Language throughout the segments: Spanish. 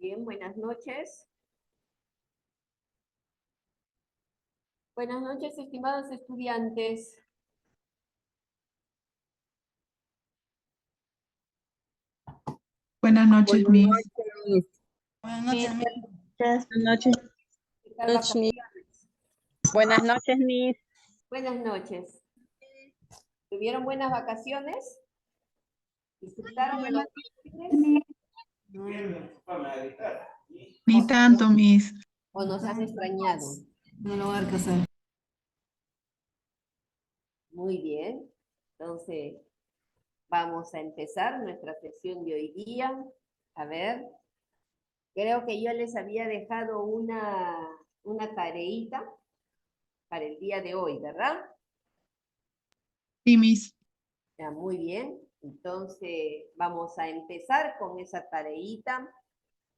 bien, buenas noches. Buenas noches, estimados estudiantes. Buenas noches, Buenas Miss. noches. Buenas noches, Miss. Buenas noches. ¿Qué tal vacaciones? Buenas noches, Miss. Buenas noches. ¿Tuvieron buenas vacaciones? ¿Disfrutaron de las vacaciones? Ni tanto, Miss. ¿O nos han extrañado? No lo voy a dar que hacer. Muy bien. Entonces, vamos a empezar nuestra sesión de hoy día. A ver, creo que yo les había dejado una tareita para el día de hoy, ¿verdad? Sí, Miss. Ya, muy bien. Entonces, vamos a empezar con esa tareita.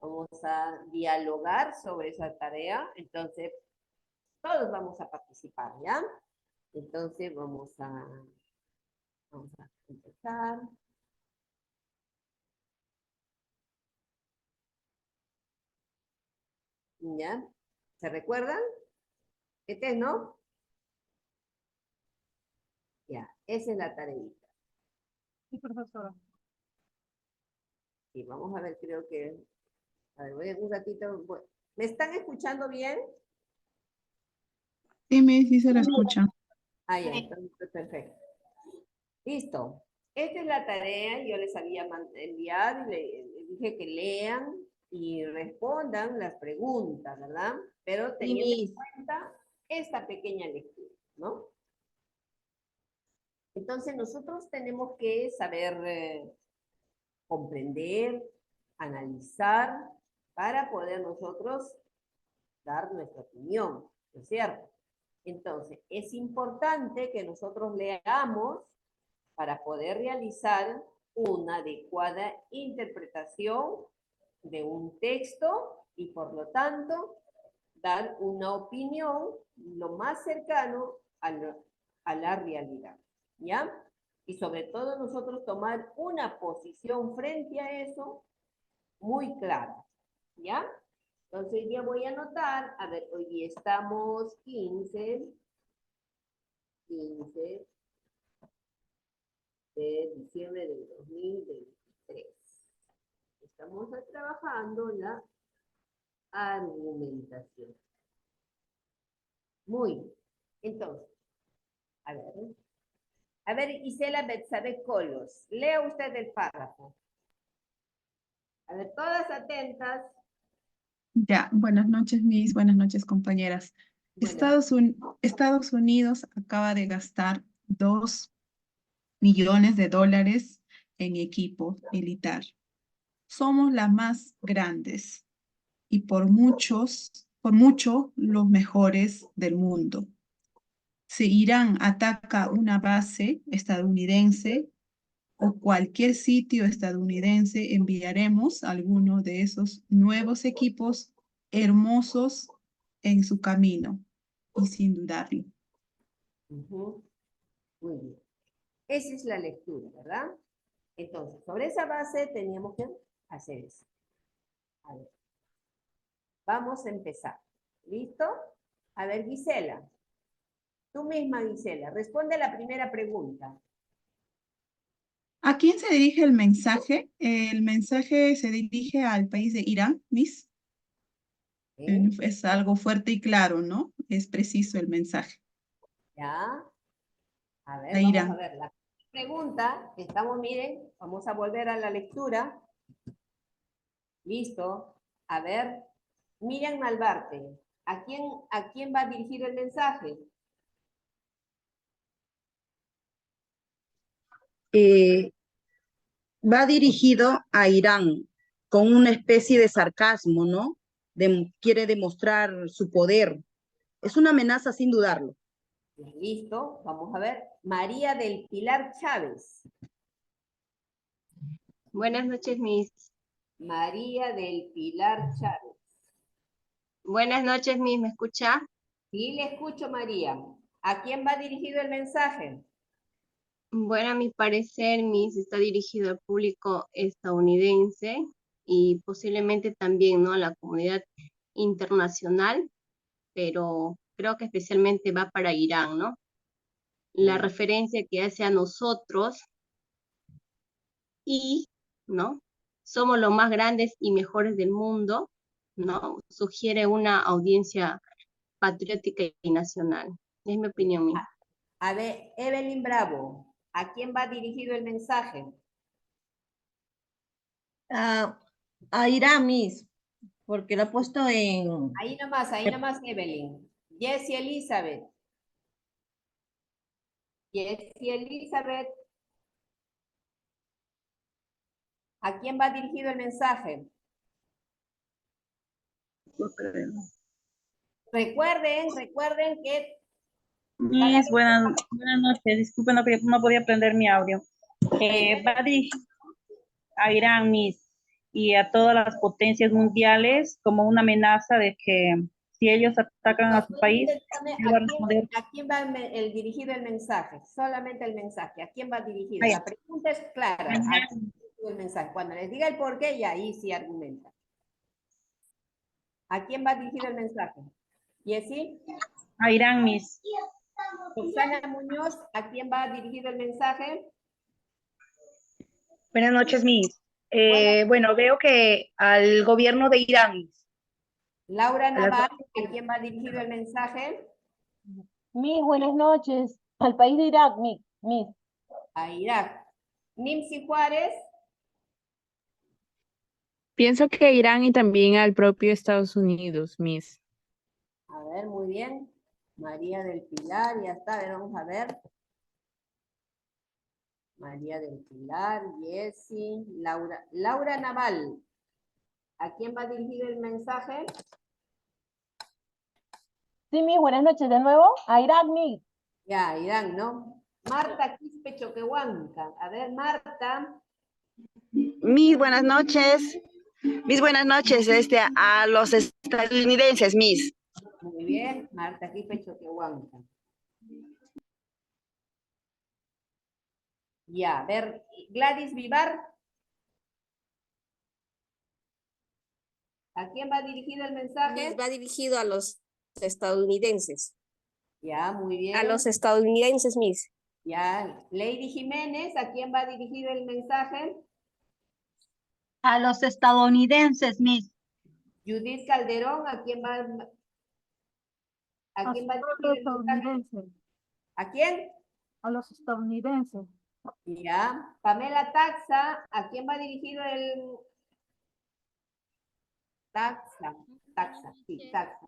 Vamos a dialogar sobre esa tarea. Entonces, todos vamos a participar, ¿ya? Entonces, vamos a empezar. ¿Ya? ¿Se recuerdan? Este es, ¿no? Ya, esa es la tareita. Sí, profesora. Y vamos a ver, creo que... A ver, voy un ratito... ¿Me están escuchando bien? Sí, Miss, sí se la escucha. Ah, ya, entonces, perfecto. Listo. Esta es la tarea, yo les había enviado y les dije que lean y respondan las preguntas, ¿verdad? Pero teniendo en cuenta esta pequeña lectura, ¿no? Entonces nosotros tenemos que saber comprender, analizar, para poder nosotros dar nuestra opinión, ¿no es cierto? Entonces, es importante que nosotros leamos para poder realizar una adecuada interpretación de un texto y por lo tanto dar una opinión lo más cercano a la realidad, ¿ya? Y sobre todo nosotros tomar una posición frente a eso muy clara, ¿ya? Entonces ya voy a anotar, a ver, hoy día estamos 15 de diciembre del 2023. Estamos trabajando la argumentación. Muy bien. Entonces, a ver, Isela Betsabe Colos, lea usted el párrafo. A ver, todas atentas. Ya, buenas noches, Miss. Buenas noches, compañeras. Buenas. Estados Unidos acaba de gastar $2 millones en equipo militar. Somos las más grandes y por mucho los mejores del mundo. Si Irán ataca una base estadounidense o cualquier sitio estadounidense, enviaremos alguno de esos nuevos equipos hermosos en su camino y sin dudarlo. Muy bien. Esa es la lectura, ¿verdad? Entonces, sobre esa base teníamos que hacer eso. A ver. Vamos a empezar. ¿Listo? A ver, Gisela. Tú misma, Gisela, responde a la primera pregunta. ¿A quién se dirige el mensaje? El mensaje se dirige al país de Irán, Miss. ¿Sí? Es algo fuerte y claro, ¿no? Es preciso el mensaje. ¿Ya? A ver, A vamos a Irán. ver. La pregunta, estamos, miren, vamos a volver a la lectura. Listo. A ver, Miriam Malvarte, ¿a quién va dirigido el mensaje? Va dirigido a Irán con una especie de sarcasmo, ¿no? Quiere demostrar su poder. Es una amenaza sin dudarlo. Listo, vamos a ver. María del Pilar Chávez. Buenas noches, Miss. María del Pilar Chávez. Buenas noches, Miss. ¿Me escucha? Sí, le escucho, María. ¿A quién va dirigido el mensaje? Bueno, a mi parecer, Miss, está dirigido al público estadounidense y posiblemente también, ¿no?, a la comunidad internacional, pero creo que especialmente va para Irán, ¿no? La referencia que hace a nosotros y, ¿no?, somos los más grandes y mejores del mundo, ¿no?, sugiere una audiencia patriótica y nacional. Es mi opinión, Miss. A ver, Evelyn Bravo, ¿a quién va dirigido el mensaje? A Irán, Miss, porque lo ha puesto en... Ahí nomás, Evelyn. Jessie Elizabeth. Jessie Elizabeth. ¿A quién va dirigido el mensaje? Recuerden que... Miss, buenas noches. Disculpen, no podía prender mi audio. Va dirigido a Irán, Miss, y a todas las potencias mundiales como una amenaza de que si ellos atacan a su país, él va a responder. ¿A quién va el dirigido el mensaje? Solamente el mensaje. ¿A quién va dirigido? Vaya. La pregunta es clara. ¿A quién va dirigido el mensaje? Cuando les diga el porqué, y ahí sí argumenta. ¿A quién va dirigido el mensaje? ¿Jessie? A Irán, Miss. Susana Muñoz, ¿a quién va dirigido el mensaje? Buenas noches, Miss. Bueno, veo que al gobierno de Irán, Miss. Laura Naval, ¿a quién va dirigido el mensaje? Miss, buenas noches. Al país de Irak, Miss. A Irak. Nimsi Juárez, Pienso que a Irán y también al propio Estados Unidos, Miss. a ver, muy bien. María del Pilar, ya está, a ver, vamos a ver. María del Pilar, Jessie, Laura. Laura Naval, ¿a quién va dirigido el mensaje? Sí, Miss, buenas noches de nuevo. A Irak, Miss. Ya, Irán, ¿no? Marta Quispe Choquehuanca. A ver, Marta. Miss, buenas noches. Miss, buenas noches. A los estadounidenses, Miss. Muy bien, Marta Quispe Choquehuanca. Ya, a ver, Gladys Vivar. ¿A quién va dirigido el mensaje? Va dirigido a los estadounidenses. Ya, muy bien. A los estadounidenses, Miss. Ya, Lady Jiménez, ¿a quién va dirigido el mensaje? A los estadounidenses, Miss. Judith Calderón, ¿a quién va dirigido el mensaje? ¿A quién? A los estadounidenses. Ya. Pamela Taxa, ¿a quién va dirigido el... Taxa, sí, Taxa.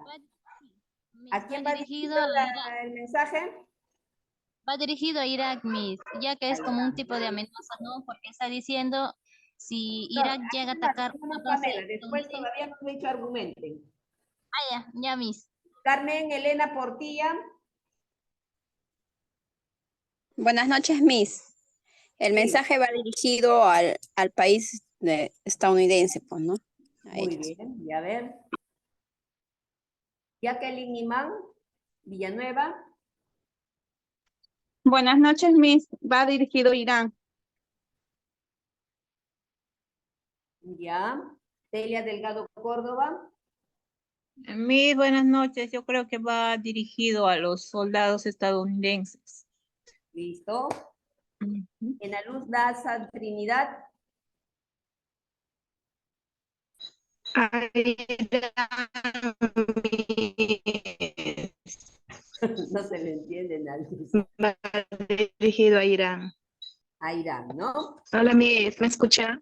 ¿A quién va dirigido el mensaje? Va dirigido a Irak, Miss, ya que es como un tipo de amenaza, ¿no? Porque está diciendo si Irak llega a atacar una base Pamela, después todavía no he dicho argumenten. ya, Miss. Carmen Elena Portilla. Buenas noches, Miss. El mensaje va dirigido al país estadounidense, pues, ¿no? Muy bien, y a ver. Jacqueline Imán, Villanueva. Buenas noches, Miss. Va dirigido a Irán. Ya. Celia Delgado Córdoba. Miss, buenas noches. Yo creo que va dirigido a los soldados estadounidenses. Listo. En la luz Daza Trinidad. No se le entiende en la luz. Va dirigido a Irán. A Irán, ¿no? Hola, Miss, ¿me escucha?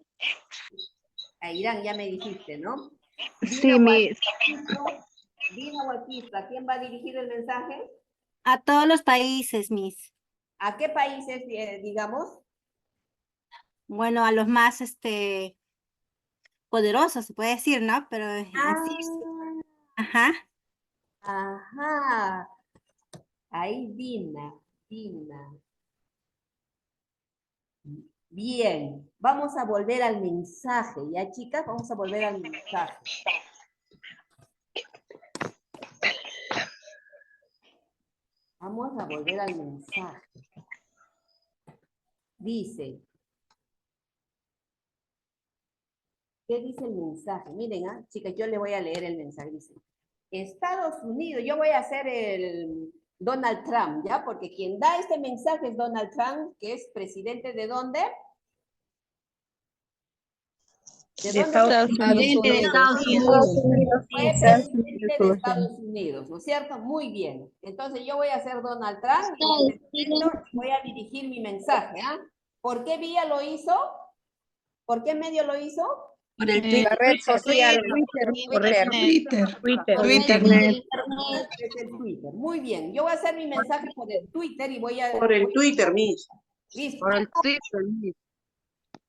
A Irán ya me dijiste, ¿no? Sí, Miss. Dina Huaquisto, ¿a quién va dirigido el mensaje? A todos los países, Miss. ¿A qué países, digamos? Bueno, a los más poderosos, se puede decir, ¿no? Pero así. Ajá. Ajá. Ahí Dina. Bien, vamos a volver al mensaje, ¿ya, chicas? Vamos a volver al mensaje. Vamos a volver al mensaje. Dice, ¿Qué dice el mensaje? Miren, chicas, yo le voy a leer el mensaje. Dice, Estados Unidos, yo voy a hacer el Donald Trump, ¿ya? Porque quien da este mensaje es Donald Trump, que es presidente ¿de dónde? De Estados Presidente de Estados Unidos. Fue presidente de Estados Unidos, ¿no es cierto? Muy bien. Entonces yo voy a ser Donald Trump y voy a dirigir mi mensaje. ¿Por qué vía lo hizo? ¿Por qué medio lo hizo? Por el La red social, Twitter. Muy bien. Yo voy a hacer mi mensaje por el Twitter y voy a... Por el Twitter, Miss. Listo. Por el Twitter, Miss.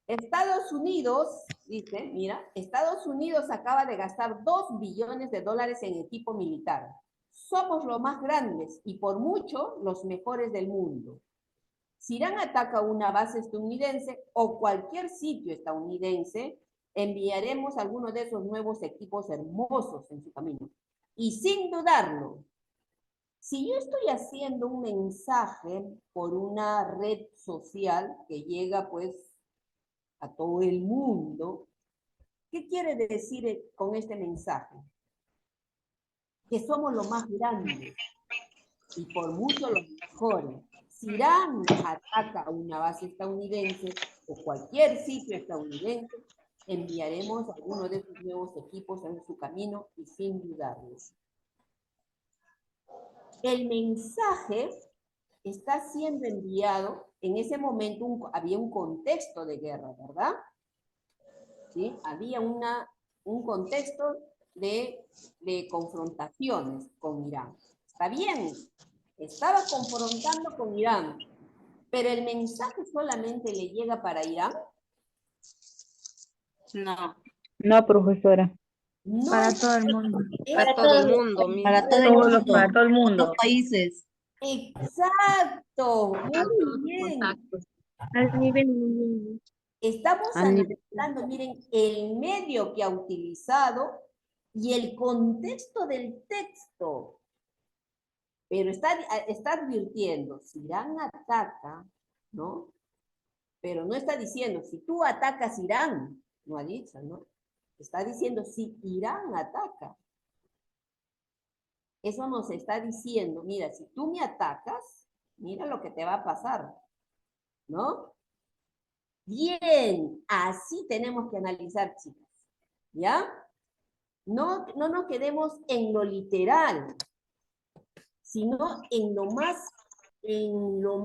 Estados Unidos, dice, mira, Estados Unidos acaba de gastar $2 billones en equipo militar. Somos los más grandes y por mucho los mejores del mundo. Si Irán ataca una base estadounidense o cualquier sitio estadounidense, enviaremos algunos de esos nuevos equipos hermosos en su camino. Y sin dudarlo, si yo estoy haciendo un mensaje por una red social que llega pues a todo el mundo, ¿qué quiere decir con este mensaje? Que somos los más grandes y por mucho los mejores. Si Irán ataca una base estadounidense o cualquier sitio estadounidense, enviaremos algunos de sus nuevos equipos en su camino y sin dudarlo. El mensaje está siendo enviado, en ese momento había un contexto de guerra, ¿verdad? ¿Sí? Había un contexto de confrontaciones con Irán. Está bien, estaba confrontando con Irán, pero el mensaje solamente le llega para Irán. No. No, profesora. No, Para todo el mundo. Para todo el mundo. Para todo el mundo. Para todo el mundo. Los países. Exacto, muy bien. Al nivel mundial. Estamos analizando, miren, el medio que ha utilizado y el contexto del texto. Pero está advirtiendo, si Irán ataca, ¿no? Pero no está diciendo, si tú atacas Irán, no ha dicho, ¿no? Está diciendo, si Irán ataca. Eso nos está diciendo, mira, si tú me atacas, mira lo que te va a pasar, ¿no? Bien, así tenemos que analizar, chicas, ¿ya? No nos quedemos en lo literal, sino en lo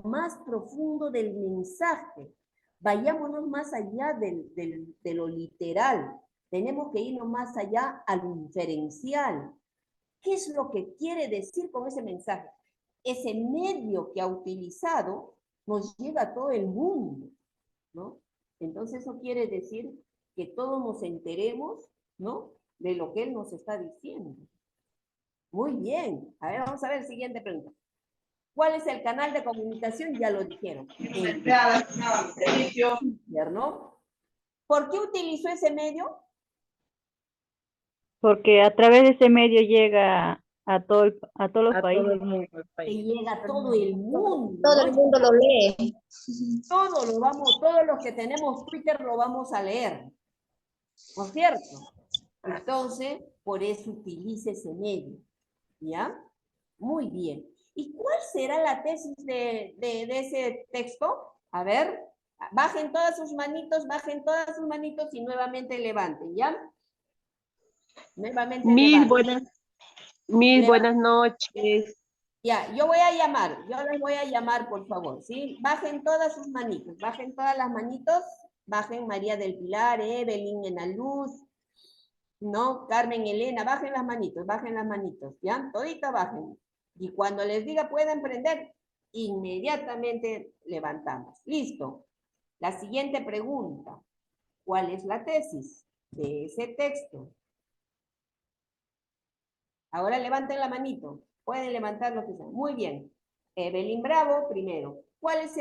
más profundo del mensaje. Vayámonos más allá de lo literal. Tenemos que irnos más allá al inferencial. ¿Qué es lo que quiere decir con ese mensaje? Ese medio que ha utilizado nos llega a todo el mundo, ¿no? Entonces eso quiere decir que todos nos enteremos, ¿no?, de lo que él nos está diciendo. Muy bien. A ver, vamos a ver la siguiente pregunta. ¿Cuál es el canal de comunicación? Ya lo dijeron. ¿No? ¿Por qué utilizó ese medio? Porque a través de ese medio llega a todos los países. Que llega a todo el mundo. Todo el mundo lo lee. Todos los que tenemos Twitter lo vamos a leer. ¿No es cierto? Entonces, por eso utilice ese medio. ¿Ya? Muy bien. ¿Y cuál será la tesis de ese texto? A ver, bajen todas sus manitos y nuevamente levanten, ¿ya? Nuevamente levanten. Buenas noches. Ya, yo les voy a llamar, por favor, ¿sí? Bajen todas sus manitos, bajen todas las manitos, bajen María del Pilar, Evelyn, Enaluz, ¿no? Carmen, Elena, bajen las manitos, ¿ya? Todita bajen. Y cuando les diga pueden prender, inmediatamente levantamos. Listo. La siguiente pregunta. ¿Cuál es la tesis de ese texto? Ahora levanten la manito. Pueden levantar lo que sea. Muy bien. Evelyn Bravo, primero. ¿Cuál es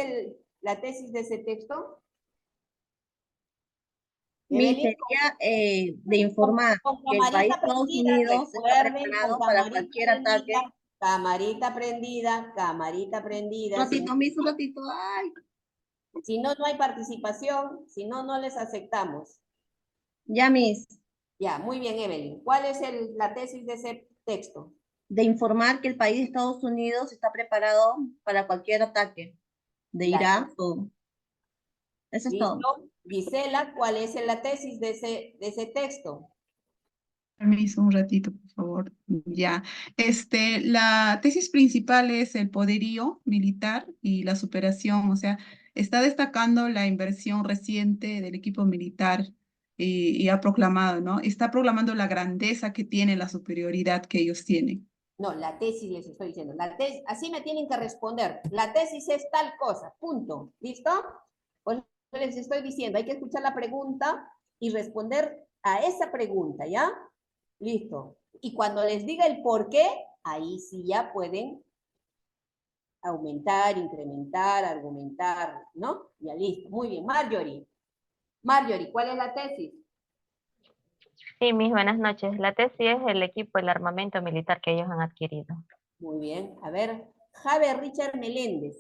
la tesis de ese texto? Sería de informar que el país Estados Unidos está preparado para cualquier ataque. Camarita prendida. Un ratito, ay. Si no, no hay participación. Si no, no les aceptamos. Ya, Miss. Ya, muy bien, Evelyn. ¿Cuál es la tesis de ese texto? De informar que el país de Estados Unidos está preparado para cualquier ataque de Irak o... Eso es todo. ¿Listo? Gisela, ¿cuál es la tesis de ese texto? Permiso un ratito, por favor. Ya. La tesis principal es el poderío militar y la superación, o sea, está destacando la inversión reciente del equipo militar y ha proclamado, ¿no? Está proclamando la grandeza que tiene, la superioridad que ellos tienen. No, la tesis les estoy diciendo. Así me tienen que responder. La tesis es tal cosa, punto. ¿Listo? Pues les estoy diciendo, hay que escuchar la pregunta y responder a esa pregunta, ¿ya? Listo. Y cuando les diga el por qué, ahí sí ya pueden aumentar, incrementar, argumentar, ¿no? Ya listo. Muy bien. Marjorie. Marjorie, ¿cuál es la tesis? Sí, mis buenas noches. La tesis es el equipo, el armamento militar que ellos han adquirido. Muy bien. A ver, Javier Richard Meléndez.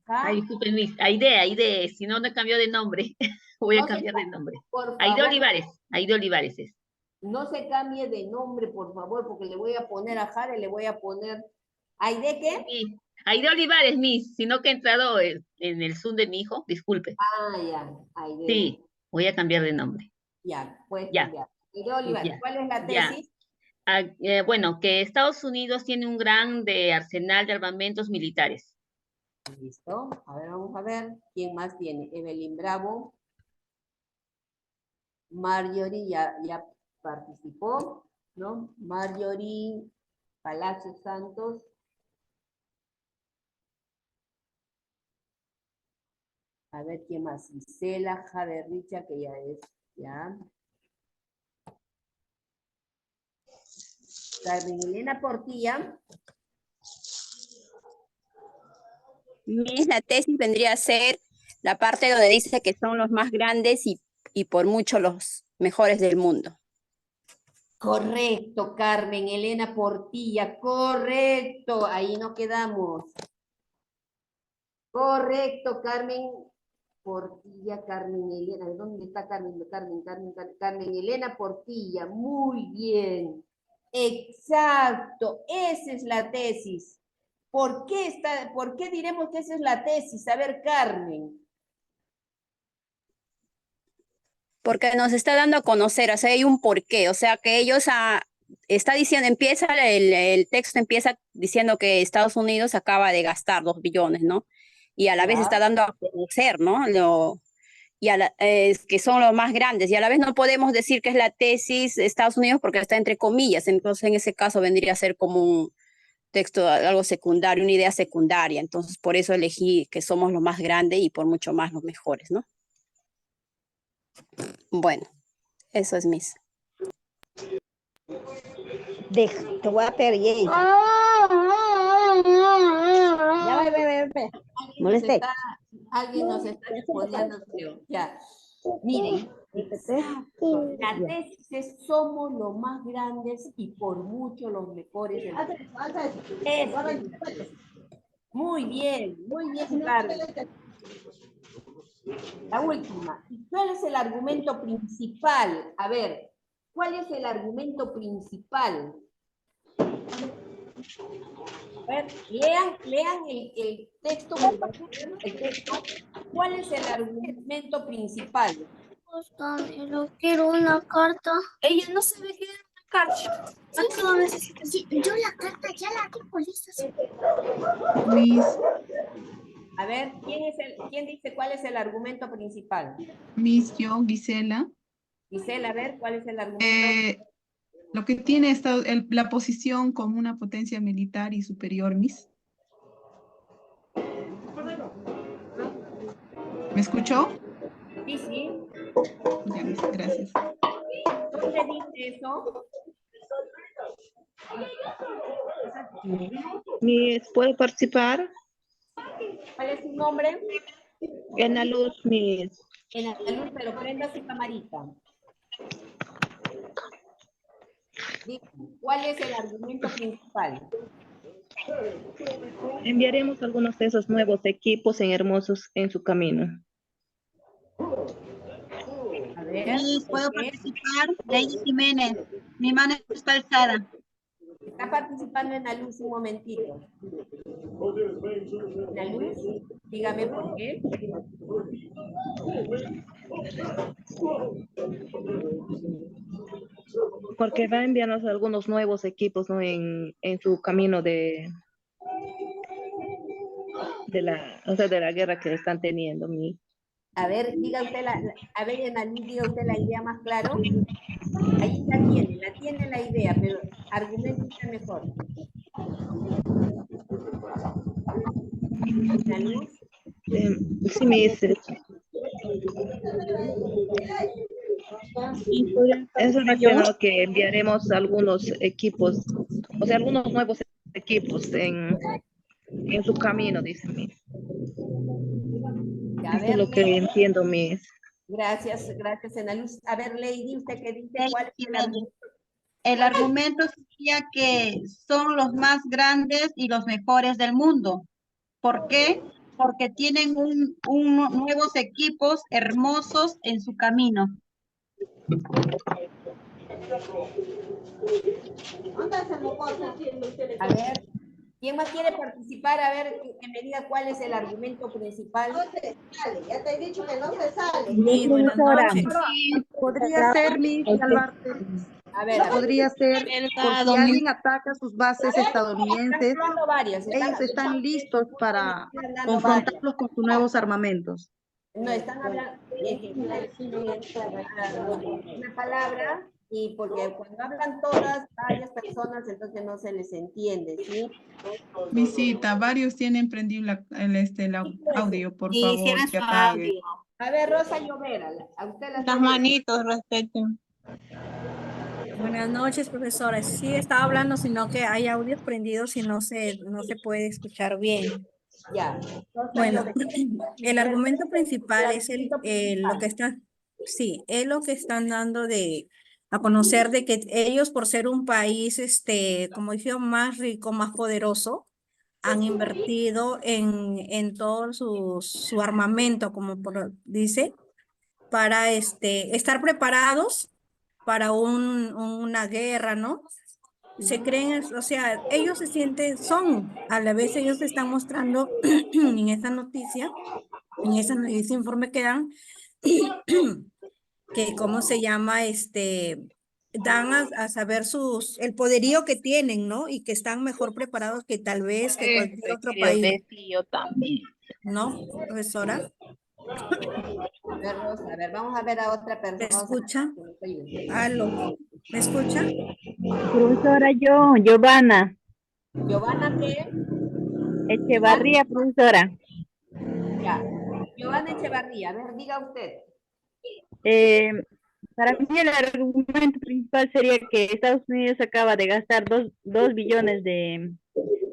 Ay, disculpen, Miss. Aide, si no, no cambió de nombre. Voy a cambiar de nombre. Por Aide favor, Olivares es. no se cambie de nombre, por favor, porque le voy a poner a Jare, le voy a poner... ¿Aide qué? Sí, Aide Olivares, Miss, sino que he entrado en el Zoom de mi hijo, disculpe. Ah, ya, Aide. Sí, voy a cambiar de nombre. Ya, puedes Ya. cambiar. Aide Olivares, Ya. ¿cuál es la Ya. tesis? Bueno, que Estados Unidos tiene un gran arsenal de armamentos militares. Listo. A ver, vamos a ver. ¿Quién más tiene? Evelyn Bravo. Marjorie ya participó, ¿no? Marjorie Palacios Santos. A ver, ¿quién más? Gisela, Javier Richa, que ya es, ya. Carmen Elena Portilla. La tesis vendría a ser la parte donde dice que son los más grandes y por mucho los mejores del mundo. Correcto, Carmen Elena Portilla, correcto, ahí nos quedamos. Correcto, Carmen Portilla, Carmen Elena, ¿dónde está Carmen Elena Portilla? Muy bien, exacto, esa es la tesis. ¿Por qué diremos que esa es la tesis? A ver, Carmen. Porque nos está dando a conocer, o sea, hay un porqué, o sea, que ellos está diciendo, el texto empieza diciendo que Estados Unidos acaba de gastar 2 billones, ¿no? Y a la vez está dando a conocer, ¿no? Que son los más grandes, y a la vez no podemos decir que es la tesis de Estados Unidos porque está entre comillas, entonces en ese caso vendría a ser como un texto, algo secundario, una idea secundaria, entonces por eso elegí que somos los más grandes y por mucho más los mejores, ¿no? Bueno, eso es Miss. Te voy a pedir. Ya, ve. Moleste. Alguien nos está respondiendo, creo. Ya. Miren, exacto. La tesis es somos los más grandes y por mucho los mejores del mundo. Muy bien, Carmen. La última. ¿Y cuál es el argumento principal? A ver, ¿cuál es el argumento principal? A ver, lean el texto. ¿Cuál es el argumento principal? Yo quiero una carta. Ella no sabe qué es una carta. ¿Sabes lo necesito? Sí, yo la carta ya la tengo lista. Miss, A ver, ¿quién dice cuál es el argumento principal? Miss, yo, Gisela. Gisela, a ver, ¿cuál es el argumento? Lo que tiene la posición como una potencia militar y superior, Miss. ¿Me escuchó? Sí. Ya, Miss, gracias. ¿Dónde dice eso? Miss, ¿puedo participar? ¿Cuál es su nombre? En la luz, Miss. En la luz, pero prenda su camarita. ¿Cuál es el argumento principal? Enviaremos algunos de esos nuevos equipos hermosos en su camino. A ver. Sí, ¿puedo participar? Lady Jiménez, mi mano está alzada. Está participando en la luz un momentito. La luz, dígame por qué. Porque va a enviarnos algunos nuevos equipos, ¿no? En su camino de la guerra que están teniendo. A ver, diga usted a ver, en la luz, diga usted la idea más claro. Ahí la tiene la idea, pero argumente usted mejor. La luz. Sí, eso dice, ¿no? Que enviaremos algunos equipos, o sea, algunos nuevos equipos en su camino, dice Miss. Eso es lo que entiendo, Miss. Gracias, Ana Luz. A ver, Lady, ¿usted qué dice? ¿Cuál es el argumento? El argumento sería que son los más grandes y los mejores del mundo. ¿Por qué? Porque tienen nuevos equipos hermosos en su camino. A ver, ¿quién más quiere participar? A ver, que me diga cuál es el argumento principal. No se sale, ya te he dicho que no se sale. Sí, buenas noches. Podría ser, Miss, salvarte. A ver, podría ser, por si alguien ataca sus bases estadounidenses, ellos están listos para confrontarlos con sus nuevos armamentos. No, están hablando una palabra, y porque cuando hablan varias personas, entonces no se les entiende, ¿sí? Visita, varios tienen prendido el audio, por favor, que apague. A ver, Rosa Llovera, a usted las manitos, respeten. Buenas noches, profesora. Sí, estaba hablando, sino que hay audios prendidos y no se puede escuchar bien. Ya. Bueno, el argumento principal es lo que están, sí, es lo que están dando a conocer de que ellos, por ser un país, como dijeron, más rico, más poderoso, han invertido en todo su armamento, como dice, para estar preparados para una guerra, ¿no? Se creen, o sea, ellos se sienten, a la vez ellos están mostrando en esta noticia, en ese informe que dan, que cómo se llama, dan a saber el poderío que tienen, ¿no? Y que están mejor preparados que tal vez que cualquier otro país. Yo también. ¿No, profesora? A ver, vamos a ver a otra persona. ¿Me escucha? ¿Aló? ¿Me escucha? Profesora, Giovanna. ¿Giovanna qué? Echevarría, profesora. Ya, Giovanna Echevarría, a ver, diga usted. Para mí el argumento principal sería que Estados Unidos acaba de gastar 2 billones de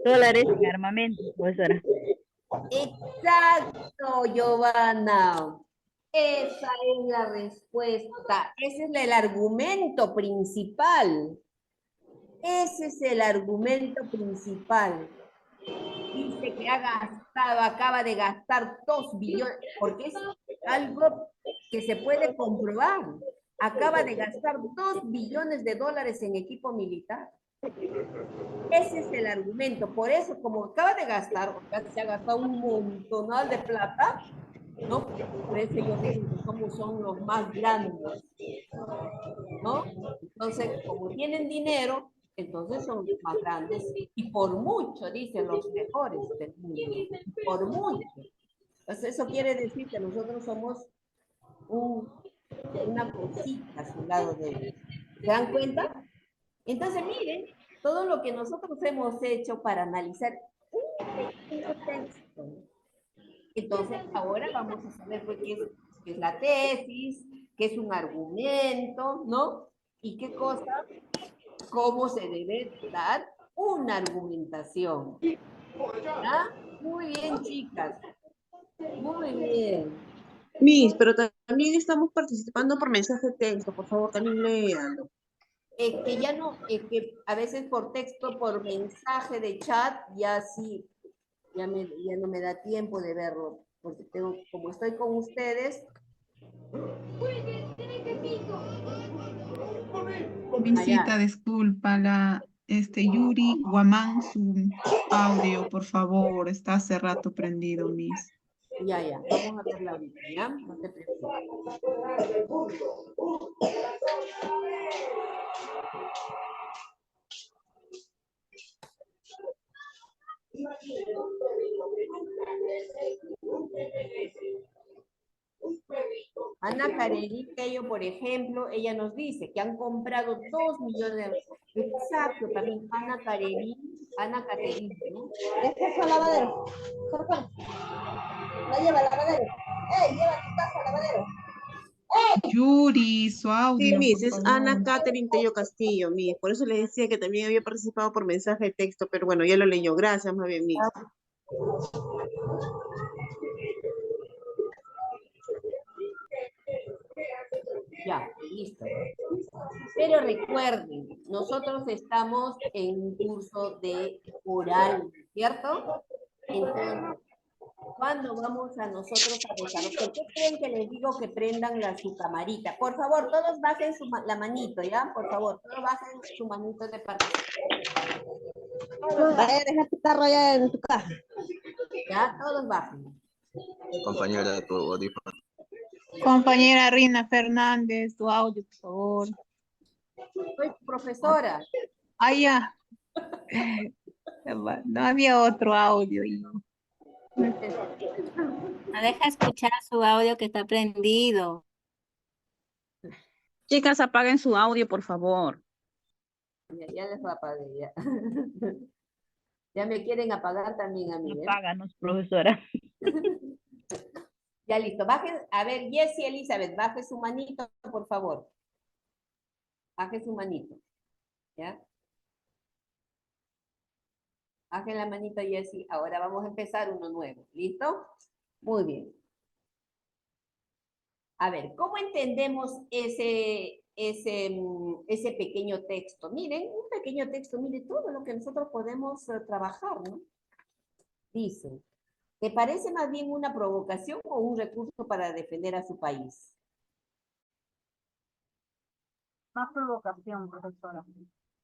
dólares en armamento, profesora. Exacto, Giovanna. Esa es la respuesta. Ese es el argumento principal. Ese es el argumento principal. Dice que acaba de gastar 2 billones, porque es algo que se puede comprobar. Acaba de gastar 2 billones de dólares en equipo militar. Ese es el argumento. Por eso, como acaba de gastar, se ha gastado un montonal de plata, ¿no? Por eso ellos dicen que son los más grandes, ¿no? Entonces, como tienen dinero, entonces son los más grandes y por mucho, dicen, los mejores del mundo, por mucho. Entonces, eso quiere decir que nosotros somos una cosita a su lado de ellos. ¿Se dan cuenta? Entonces, miren, todo lo que nosotros hemos hecho para analizar un texto. Entonces, ahora vamos a saber qué es la tesis, qué es un argumento, ¿no? Y qué cosa, cómo se debe dar una argumentación. ¿Ah? Muy bien, chicas. Muy bien. Miss, pero también estamos participando por mensaje de texto, por favor, también léanlo. Que ya no, que a veces por texto, por mensaje de chat, ya sí, ya no me da tiempo de verlo, porque como estoy con ustedes, Misita, disculpa, Yuri Guamán, su audio, por favor, está hace rato prendido, Miss. Ya, vamos a verla ahorita, ¿ya? No te preocupes. Ana Karelí Tello, por ejemplo, ella nos dice que han comprado 2 millones. Exacto, también Ana Karelí, ¿no? Este es el lavadero. No lleva el lavadero. ¡Ey, lleva tu casa al lavadero! Yuri, su Sí, audio, Miss, por es favor. Ana Catherine Tello Castillo, Miss. Por eso le decía que también había participado por mensaje de texto, pero bueno, ya lo leyó. Gracias, más bien, Miss. Ya, listo. Pero recuerden, nosotros estamos en un curso de oral, ¿cierto? Entonces, ¿cuándo vamos a nosotros a desarrollar? ¿Por qué creen que les digo que prendan su camarita? Por favor, todos bajen la manito, ¿ya? Por favor, todos bajen su manito de participación. Vaya, deja tu carro allá en tu casa. Ya, todos bajen. Compañera, tu audífono. Compañera Rina Fernández, tu audio, por favor. Soy profesora. Ah, ya. No había otro audio. No deja escuchar su audio que está prendido. Chicas, apaguen su audio, por favor. Ya les voy a apagar, ya. Ya me quieren apagar también a mí, ¿eh? Apáganos, profesora. Ya listo, bajen, a ver, Jessie Elizabeth, baje su manito, por favor. Baje su manito, ¿ya? Baje la manito, Jessie. Ahora vamos a empezar uno nuevo, ¿listo? Muy bien. A ver, ¿cómo entendemos ese pequeño texto? Miren, un pequeño texto, mire todo lo que nosotros podemos trabajar, ¿no? Dice, ¿te parece más bien una provocación o un recurso para defender a su país? Más provocación, profesora.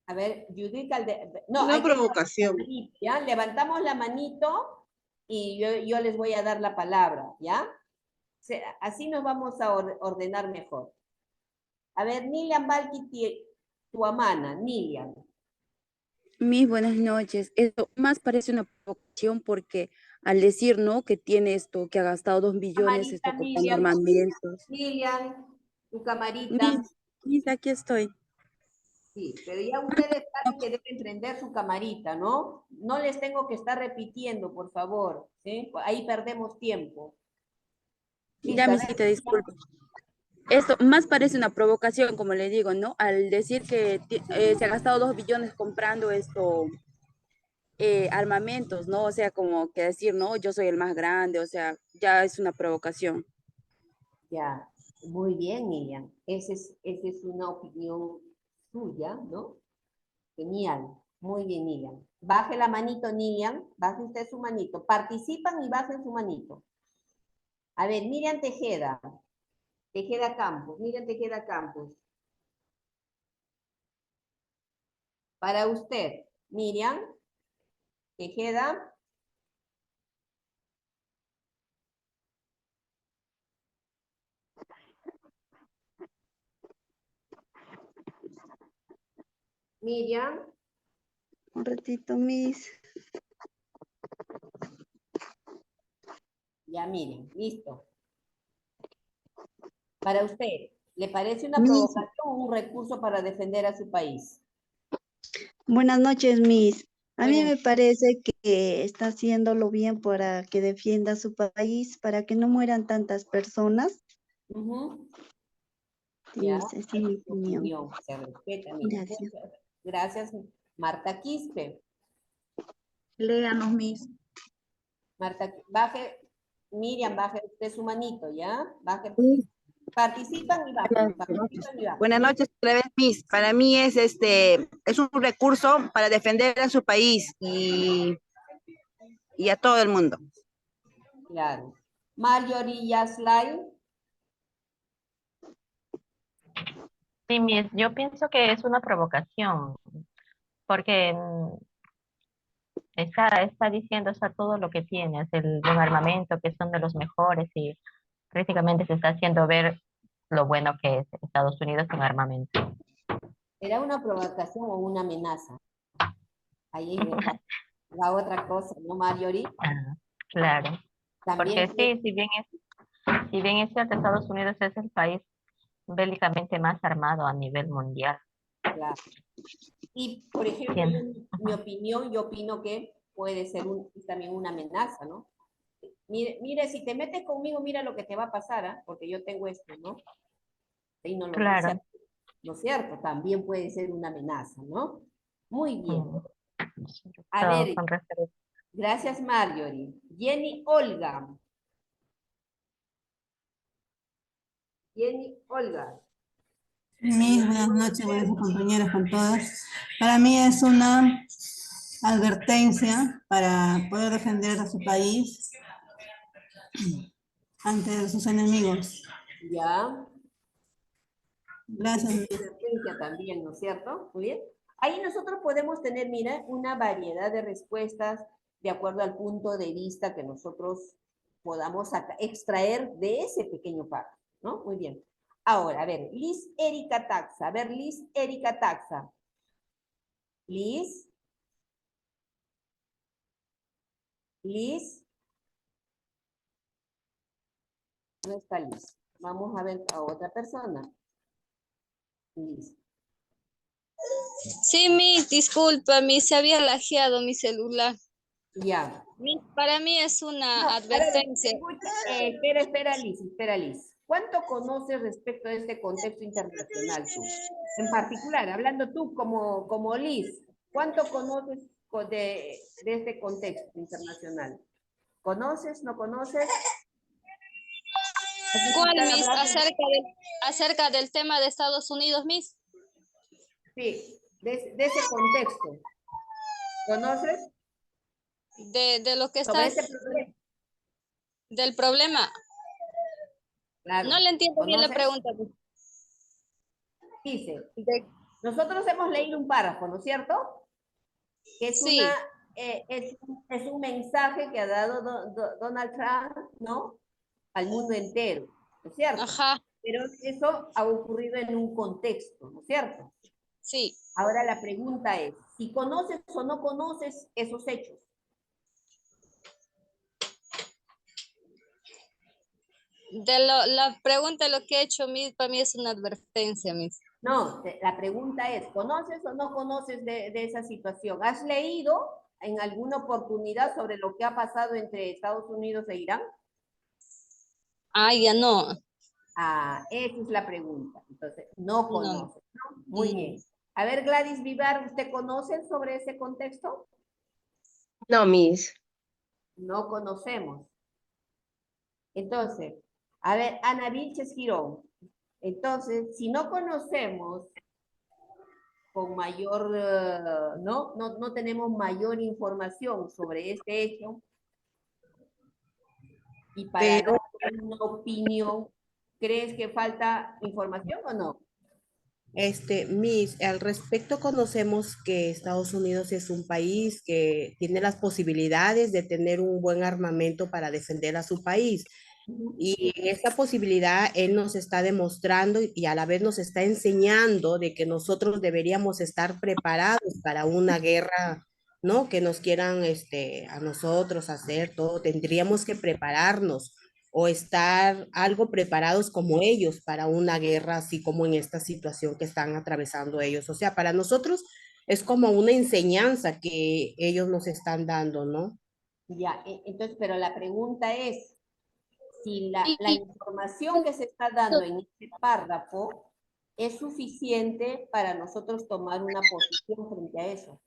A ver, Judith no, Una hay que provocación. levantar la manito, ¿ya? Levantamos la manito y yo les voy a dar la palabra, ¿ya? Así nos vamos a ordenar mejor. A ver, Nilian Balki Tuamana, Nilian. Mis buenas noches. Esto más parece una provocación porque al decir, ¿no? Que tiene esto, que ha gastado 2 billones, Camarita, comprando armamentos. Nilian, tu camarita. Mis, aquí estoy. Sí, pero ya ustedes saben que deben prender su camarita, ¿no? No les tengo que estar repitiendo, por favor, ¿sí? Ahí perdemos tiempo. Ya, misita, disculpe. Esto más parece una provocación, como le digo, ¿no? Al decir que se ha gastado 2 billones comprando armamentos, ¿no? O sea, como que decir, no, yo soy el más grande, o sea, ya es una provocación. Ya, muy bien, Nilian. Esa es una opinión suya, ¿no? Genial, muy bien, Nilian. Baje la manito, Nilian, baje usted su manito. Participan y bajen su manito. A ver, Miriam Tejeda. Tejeda Campos, Miriam Tejeda Campos. Para usted, Miriam Tejeda. Miriam. Un ratito, Miss. Ya, miren, listo. Para usted, ¿le parece una Miss. provocación o un recurso para defender a su país? Buenas noches, Miss. A mí Buenas. me parece que está haciéndolo bien para que defienda su país, para que no mueran tantas personas. Ya, Esa es mi opinión. se respeta. Mira. Gracias. Gracias, Marta Quispe. Léanos, Miss. Marta, baje, Miriam, baje usted su manito, ¿ya? Baje. Participan y bajen. Buenas noches, otra vez, Miss. Para mí es un recurso para defender a su país y a todo el mundo. Claro. Marjorie Yaslay. Sí, yo pienso que es una provocación, porque está diciendo todo lo que tiene, es el buen armamento, que son de los mejores y prácticamente se está haciendo ver lo bueno que es Estados Unidos en armamento. ¿Era una provocación o una amenaza? Ahí está la otra cosa, ¿no, Marjorie? Claro. También Porque sí, si bien es cierto, Estados Unidos es el país bélicamente más armado a nivel mundial. Claro. Y, por ejemplo, mi opinión, yo opino que puede ser también una amenaza, ¿no? Mire, si te metes conmigo, mira lo que te va a pasar, ¿ah? Porque yo tengo esto, ¿no? Y no lo Claro. dice, ¿no es cierto? También puede ser una amenaza, ¿no? Muy bien. A ver, gracias, Marjorie. Jenny Olga. Jenny Olga. Buenas noches, buenas compañeras con todas. Para mí es una advertencia para poder defender a su país ante sus enemigos. Ya. Gracias. También, ¿no es cierto? Muy bien. Ahí nosotros podemos tener, mira, una variedad de respuestas de acuerdo al punto de vista que nosotros podamos extraer de ese pequeño párrafo, ¿no? Muy bien. Ahora, a ver, Liz Erika Taxa. A ver, Liz Erika Taxa. Liz. Liz. No está Liz. Vamos a ver a otra persona. Liz. Sí, disculpa, se había lajeado mi celular. Ya. Para mí es una advertencia. Espera, Liz. ¿Cuánto conoces respecto a este contexto internacional tú? En particular, hablando tú como Liz, ¿cuánto conoces de este contexto internacional? ¿Conoces, no conoces? ¿Cuál, acerca del tema de Estados Unidos, Miss? Sí, de ese contexto. ¿Conoces? De lo que está... Del problema. Claro. No le entiendo bien la pregunta. Dice, nosotros hemos leído un párrafo, ¿no es cierto? Que es, sí. Es un mensaje que ha dado Donald Trump, ¿no? Al mundo entero, ¿no es cierto? Ajá. Pero eso ha ocurrido en un contexto, ¿no es cierto? Sí. Ahora la pregunta es, si conoces o no conoces esos hechos. La pregunta, lo que he hecho, para mí es una advertencia, Miss. No, la pregunta es, ¿conoces o no conoces de esa situación? ¿Has leído en alguna oportunidad sobre lo que ha pasado entre Estados Unidos e Irán? Ya no. Esa es la pregunta. Entonces, no conoces, ¿no? Muy bien. A ver, Gladys Vivar, ¿usted conoce sobre ese contexto? No, Miss. No conocemos. Entonces, a ver, Ana Vilches Girón. Entonces, si no conocemos con mayor, no tenemos mayor información sobre este hecho, y para dar una opinión, ¿crees que falta información o no? Miss, al respecto conocemos que Estados Unidos es un país que tiene las posibilidades de tener un buen armamento para defender a su país. Y esta posibilidad él nos está demostrando y a la vez nos está enseñando de que nosotros deberíamos estar preparados para una guerra, ¿no? Que nos quieran a nosotros hacer todo. Tendríamos que prepararnos o estar algo preparados como ellos para una guerra, así como en esta situación que están atravesando ellos. O sea, para nosotros es como una enseñanza que ellos nos están dando, ¿no? Ya, entonces, pero la pregunta es, si la información que se está dando en este párrafo es suficiente para nosotros tomar una posición frente a eso.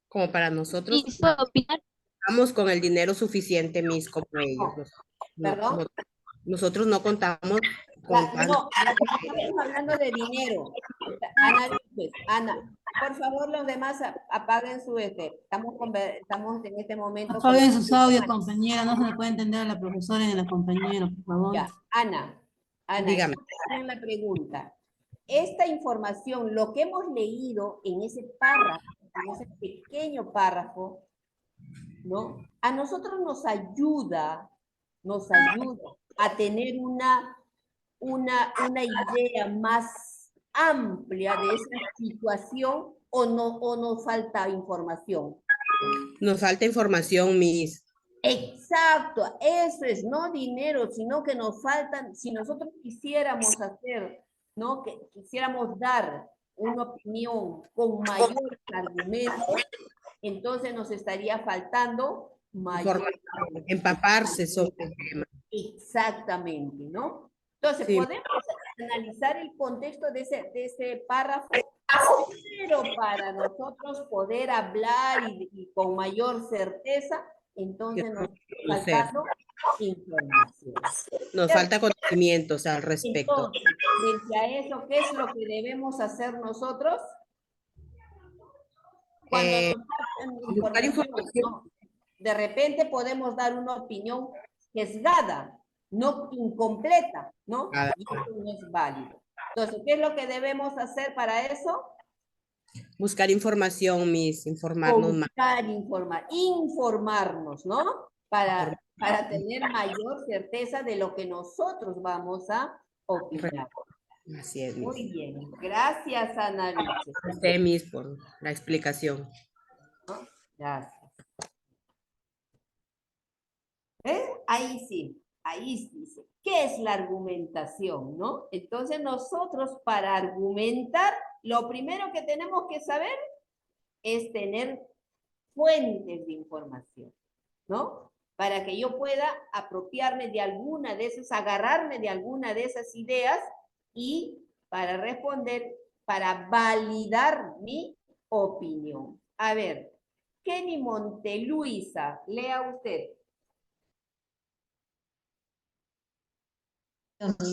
Como para nosotros, estamos con el dinero suficiente, Miss, como ellos. ¿Perdón? Nosotros no contamos con... No, estamos hablando de dinero. Ana, por favor, los demás apaguen su estamos en este momento... Apaguen sus audios, compañera, no se le puede entender a la profesora ni a la compañera, por favor. Ya, Ana, dígame. la pregunta. esta información, lo que hemos leído en ese párrafo, en ese pequeño párrafo, ¿no? A nosotros nos ayuda a tener una idea más amplia de esa situación o nos falta información. Nos falta información, Miss. Exacto, eso es, no dinero, sino que nos faltan, si nosotros quisiéramos hacer, ¿no? Que quisiéramos dar una opinión con mayores argumentos, entonces nos estaría faltando mayor empaparse sobre el tema. Exactamente, ¿no? Entonces, Sí. podemos analizar el contexto de ese párrafo, pero para nosotros poder hablar y con mayor certeza, entonces nos falta información. Nos falta conocimientos al respecto. Entonces, frente a eso, ¿qué es lo que debemos hacer nosotros? Cuando nos faltan información, ¿no? De repente podemos dar una opinión sesgada, no incompleta, ¿no? Y eso no es válido. Entonces, ¿qué es lo que debemos hacer para eso? Buscar información, Miss, informarnos más. Informarnos, ¿no? Para tener mayor certeza de lo que nosotros vamos a opinar. Así es, Miss. Muy bien. Gracias, Ana Lucha. A usted, Miss, por la explicación. ¿No? Gracias. Ahí sí dice, ¿qué es la argumentación, no? Entonces nosotros para argumentar, lo primero que tenemos que saber es tener fuentes de información, ¿no? Para que yo pueda apropiarme de alguna de esas, agarrarme de alguna de esas ideas y para responder, para validar mi opinión. A ver, Kenny Monteluisa, lea usted.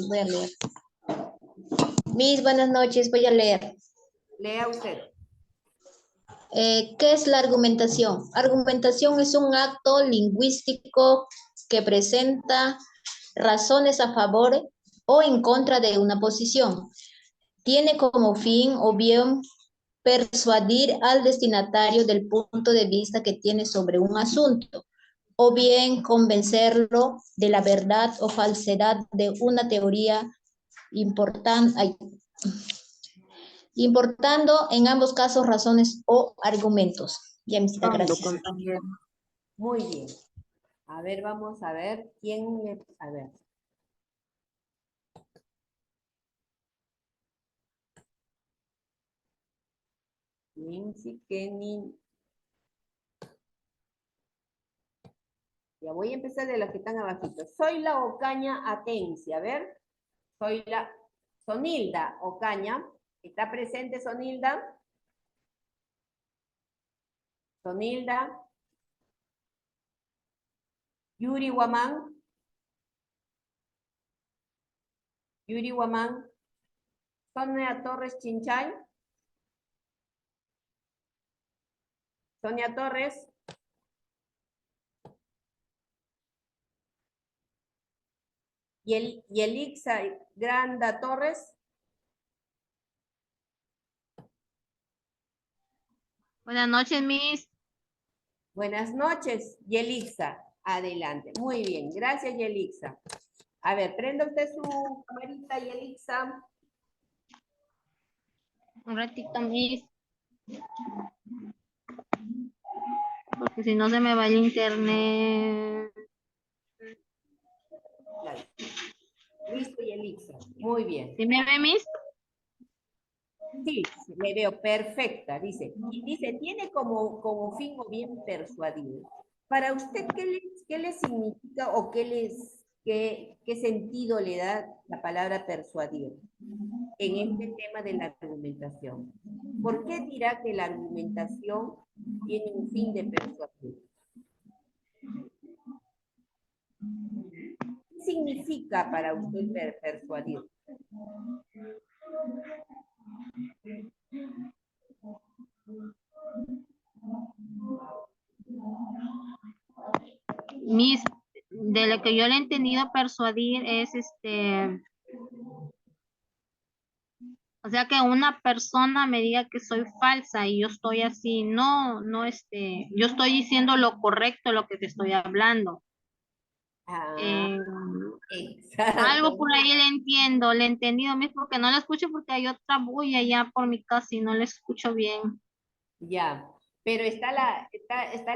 Voy a leer. Miss, buenas noches, voy a leer. Lea usted. ¿Qué es la argumentación? Argumentación es un acto lingüístico que presenta razones a favor o en contra de una posición. Tiene como fin o bien persuadir al destinatario del punto de vista que tiene sobre un asunto, o bien convencerlo de la verdad o falsedad de una teoría importando en ambos casos razones o argumentos. Ya, misita, gracias. Muy bien. A ver, vamos a ver quién le... A ver. Nancy, Kenny. Ya voy a empezar de los que están abajito. Soy la Ocaña Atencia. A ver. Soy la Sonilda Ocaña. ¿Está presente Sonilda? Sonilda. Yuri Guamán. Yuri Guamán. Sonia Torres Chinchay. Sonia Torres. Y Elixa Granda Torres. Buenas noches, Miss. Buenas noches, Yelixa. Adelante. Muy bien. Gracias, Yelixa. A ver, prenda usted su camarita, Yelixa. Un ratito, Miss. Porque si no se me va el internet. Claro. Listo, Yelixa. Muy bien. ¿Sí me ve, Miss? Sí, me veo perfecta, dice. Y dice, tiene como fin o bien persuadir. Para usted, ¿qué le significa o qué sentido le da la palabra persuadir en este tema de la argumentación? ¿Por qué dirá que la argumentación tiene un fin de persuadir? ¿Qué significa para usted persuadir? Miss, de lo que yo le he entendido persuadir es O sea, que una persona me diga que soy falsa y yo estoy así, no, yo estoy diciendo lo correcto, lo que te estoy hablando. Ah, Algo exacto. por ahí le he entendido, Miss, porque no la escucho porque hay otra bulla allá por mi casa y no la escucho bien. Ya, pero está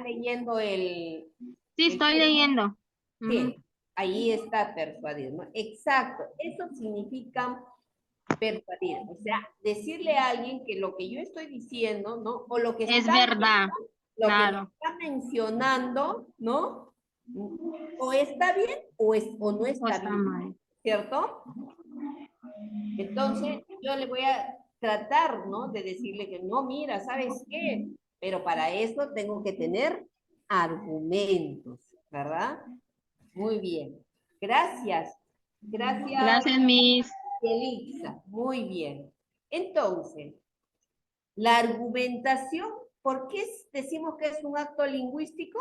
leyendo Sí, estoy leyendo. Sí, ahí está persuadir, ¿no? Exacto, eso significa persuadir, o sea, decirle a alguien que lo que yo estoy diciendo, ¿no? O lo que Es está, verdad, lo que me claro. está mencionando, ¿no? O está bien o no está bien, mal. ¿cierto? Entonces, yo le voy a tratar, ¿no? De decirle que no, mira, ¿sabes qué? Pero para eso tengo que tener argumentos, ¿verdad? Muy bien. Gracias. Gracias, Gracias, Miss. Elisa. Muy bien. Entonces, la argumentación, ¿por qué decimos que es un acto lingüístico?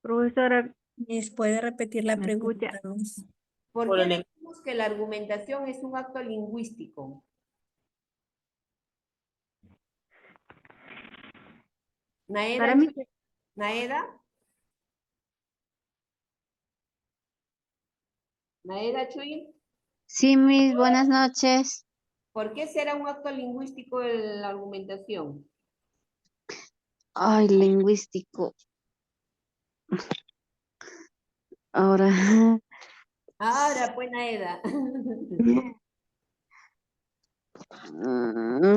Profesora, ¿puede repetir la ¿me pregunta? escucha? ¿Por qué decimos que la argumentación es un acto lingüístico? Naeda, Para mí, Naeda. Naeda Chuy, Sí, mis buenas noches. ¿por qué será un acto lingüístico la argumentación? Ay, lingüístico. Ahora, Ahora, pues, Naeda.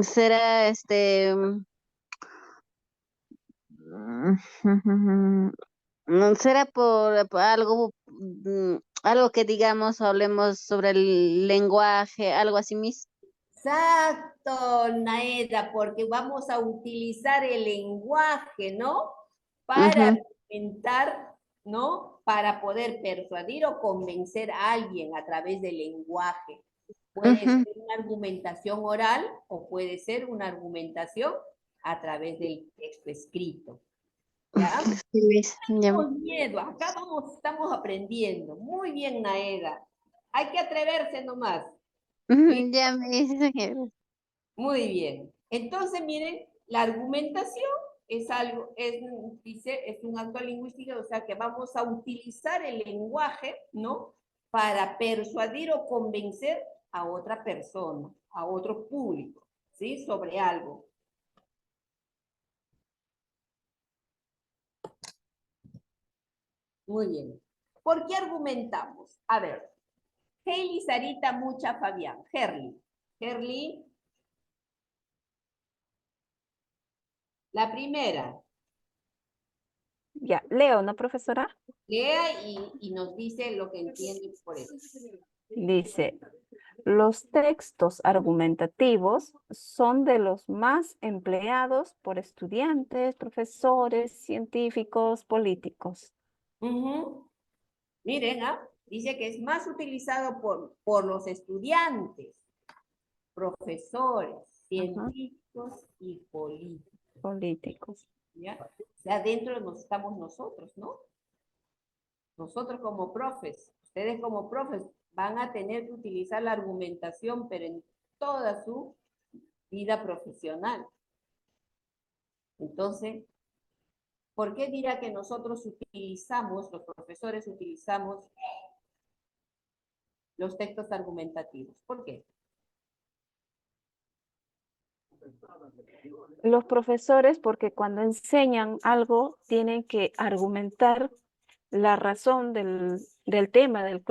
será será por algo, algo que digamos, hablemos sobre el lenguaje, algo así, mis. Exacto, Naeda, porque vamos a utilizar el lenguaje, ¿no? Para argumentar, ¿no? Para poder persuadir o convencer a alguien a través del lenguaje. Puede ser una argumentación oral o puede ser una argumentación a través del texto escrito. ¿Ya? Sí, mis, ya. No tenemos miedo, acá estamos aprendiendo. Muy bien, Naeda. Hay que atreverse nomás. Ya, mis. Muy bien. Entonces, miren, la argumentación es algo, dice, es un acto lingüístico, o sea que vamos a utilizar el lenguaje, ¿no? Para persuadir o convencer a otra persona, a otro público, ¿sí? Sobre algo. Muy bien. ¿Por qué argumentamos? A ver, Hailey, Sarita, Mucha, Fabián. Herly. La primera. Ya, leo, ¿no, profesora? Lea y nos dice lo que entiende por eso. Dice, los textos argumentativos son de los más empleados por estudiantes, profesores, científicos, políticos. Miren, dice que es más utilizado por los estudiantes, profesores, científicos y políticos. ¿Ya? O sea, dentro nos estamos nosotros, ¿no? Nosotros como profes, ustedes como profes van a tener que utilizar la argumentación, pero en toda su vida profesional. Entonces, ¿por qué dirá que nosotros utilizamos, los profesores utilizamos los textos argumentativos? ¿Por qué? Los profesores, porque cuando enseñan algo, tienen que argumentar la razón del tema del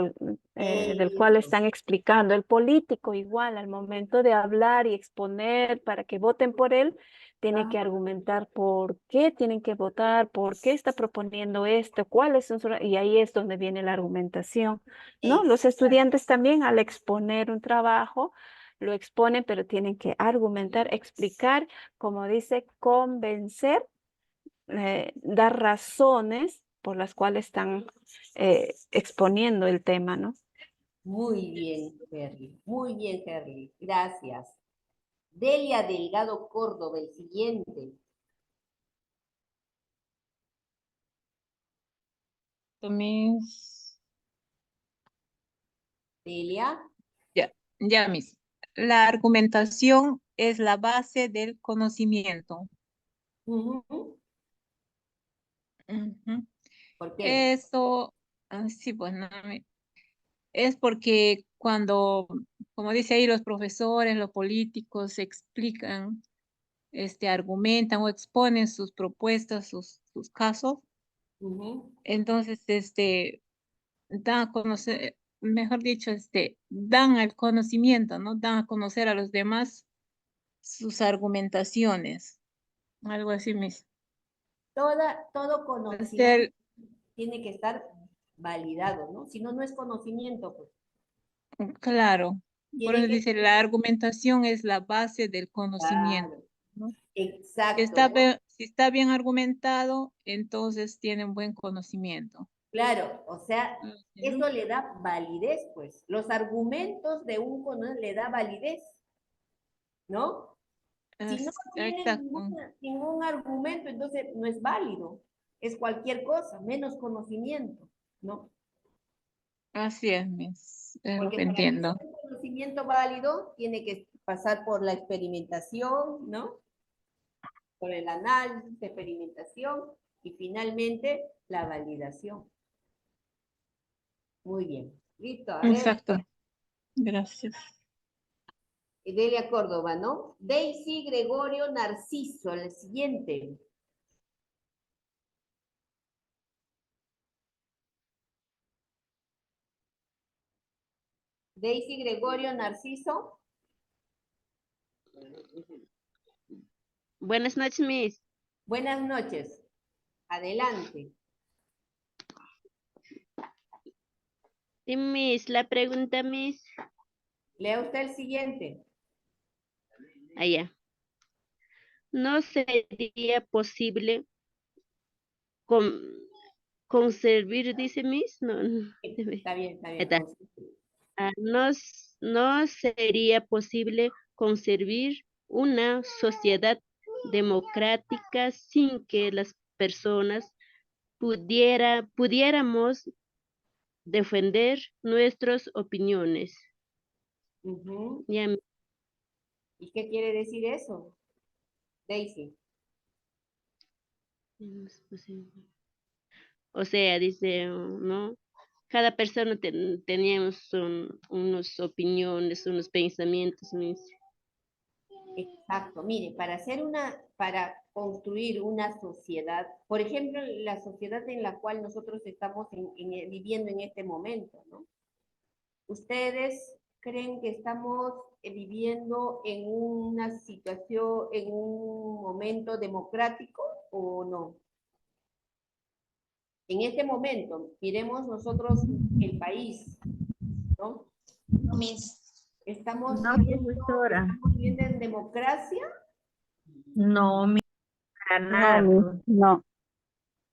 cual están explicando. El político igual, al momento de hablar y exponer para que voten por él, tiene que argumentar por qué tienen que votar, por qué está proponiendo esto, cuáles son sus... Y ahí es donde viene la argumentación, ¿no? Los estudiantes también al exponer un trabajo, lo exponen, pero tienen que argumentar, explicar, como dice, convencer, dar razones por las cuales están exponiendo el tema, ¿no? Muy bien, Herly. Gracias. Delia Delgado Córdoba, el siguiente. Perfecto, Miss. Delia. Ya, Miss. La argumentación es la base del conocimiento. Ujú. Ujú. ¿Por qué? Eso, sí, pues no, es porque cuando, como dice ahí, los profesores, los políticos explican, argumentan o exponen sus propuestas, sus casos, Ujú. entonces, dan a conocer, mejor dicho, dan el conocimiento, ¿no? Dan a conocer a los demás sus argumentaciones, algo así mismo. Todo conocimiento tiene que estar validado, ¿no? Si no, no es conocimiento, pues. Claro, por Tiene eso que dice, la argumentación es la base del conocimiento, Claro, ¿no? exacto, ¿no? Si está bien argumentado, entonces tiene un buen conocimiento. Claro, o sea, ¿no? eso le da validez, pues. Los argumentos de un conocimiento le da validez, ¿no? Si no tiene ningún argumento, entonces no es válido. Es cualquier cosa, menos conocimiento, ¿no? Así es, Miss. Es lo Porque que para que sea entiendo. un conocimiento válido, tiene que pasar por la experimentación, ¿no? Por el análisis, experimentación y finalmente la validación. Muy bien. Listo, a ver. Exacto. Gracias. Delia Córdoba, ¿no? Daisy Gregorio Narciso, el siguiente. Daisy Gregorio Narciso. Buenas noches, Miss. Buenas noches. Adelante. Sí, Miss, la pregunta, Miss. Lea usted el siguiente. Allá. ¿No sería posible conservar, dice Miss? No, Está bien, está bien. Está. No sería posible conservar una sociedad democrática sin que las personas pudiéramos defender nuestras opiniones. Ujú. Ya, ¿Y qué quiere decir eso, Daisy? o sea, dice, ¿no? Cada persona teníamos unas opiniones, unos pensamientos. Miss. Exacto. Mire, para construir una sociedad, por ejemplo, la sociedad en la cual nosotros estamos viviendo en este momento, ¿no? ¿Ustedes creen que estamos viviendo en una situación, en un momento democrático o no? En este momento, miremos nosotros el país, ¿no? ¿Estamos viviendo en democracia? No, para nada. No.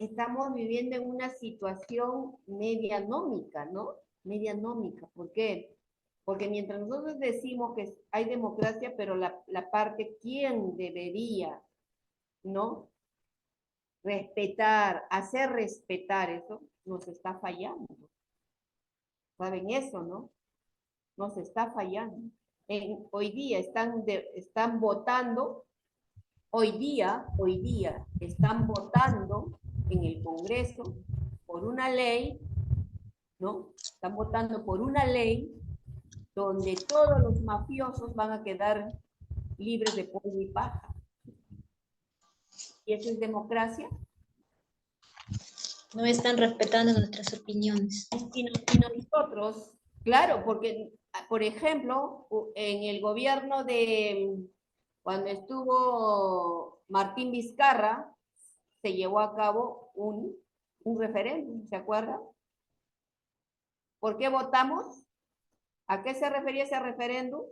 Estamos viviendo en una situación medianómica, ¿no? Medianómica. ¿Por qué? Porque mientras nosotros decimos que hay democracia, pero la parte, ¿quién debería, no? Respetar, hacer respetar eso, nos está fallando. ¿Saben eso, no? Nos está fallando. Hoy día están votando, hoy día están votando en el Congreso por una ley, ¿no? Están votando por una ley donde todos los mafiosos van a quedar libres de polvo y paja. ¿Y eso es democracia? No están respetando nuestras opiniones. Y nosotros, claro, porque, por ejemplo, en el gobierno cuando estuvo Martín Vizcarra, se llevó a cabo un referéndum, ¿se acuerdan? ¿Por qué votamos? ¿A qué se refería ese referéndum?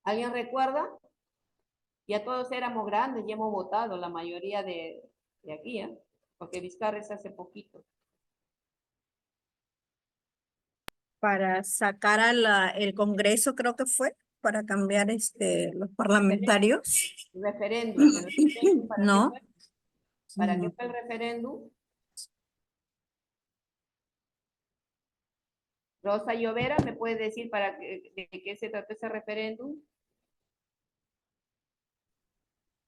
¿Alguien recuerda? Ya todos éramos grandes y hemos votado, la mayoría de aquí, ¿eh? Porque Vizcarra es hace poquito. Para sacar el Congreso, creo que fue, para cambiar los parlamentarios. Referéndum. ¿El referéndum para No. qué fue? ¿Para qué fue el referéndum? Rosa Llovera, ¿me puede decir de qué se trató ese referéndum?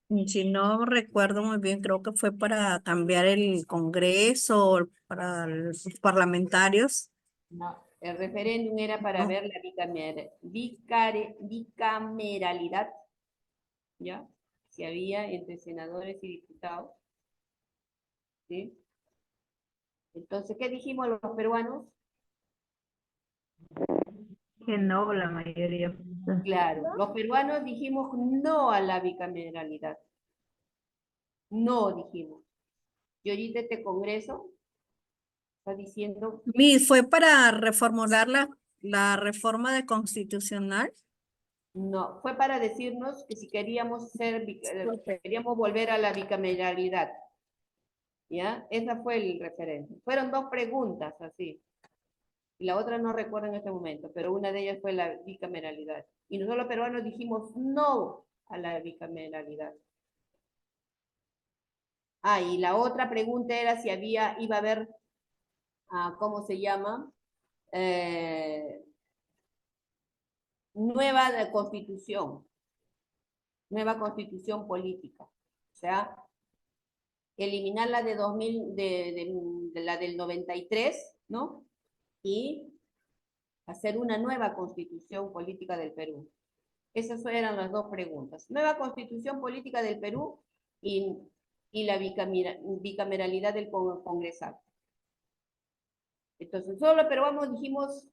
Y si no recuerdo muy bien, creo que fue para cambiar el Congreso, para los parlamentarios. No, el referéndum era para ver la bicameralidad, ¿ya? Que había entre senadores y diputados. ¿Sí? Entonces, ¿qué dijimos los peruanos? Que no, la mayoría. Claro, los peruanos dijimos no a la bicameralidad. No dijimos. Y ahorita este Congreso está diciendo... ¿Fue para reformular la reforma de constitucional? No, fue para decirnos que si queríamos queríamos volver a la bicameralidad. ¿Ya? Esa fue el referéndum. Fueron dos preguntas así. Y la otra no recuerdo en este momento, pero una de ellas fue la bicameralidad. Y nosotros los peruanos dijimos no a la bicameralidad. Ah, y la otra pregunta era si iba a haber, ¿cómo se llama? Nueva constitución política. O sea, eliminar la de 2000, de la del 93, ¿no? Y hacer una nueva constitución política del Perú. Esas eran las dos preguntas. Nueva constitución política del Perú y la bicameralidad del congresal. Entonces, solo peruanos dijimos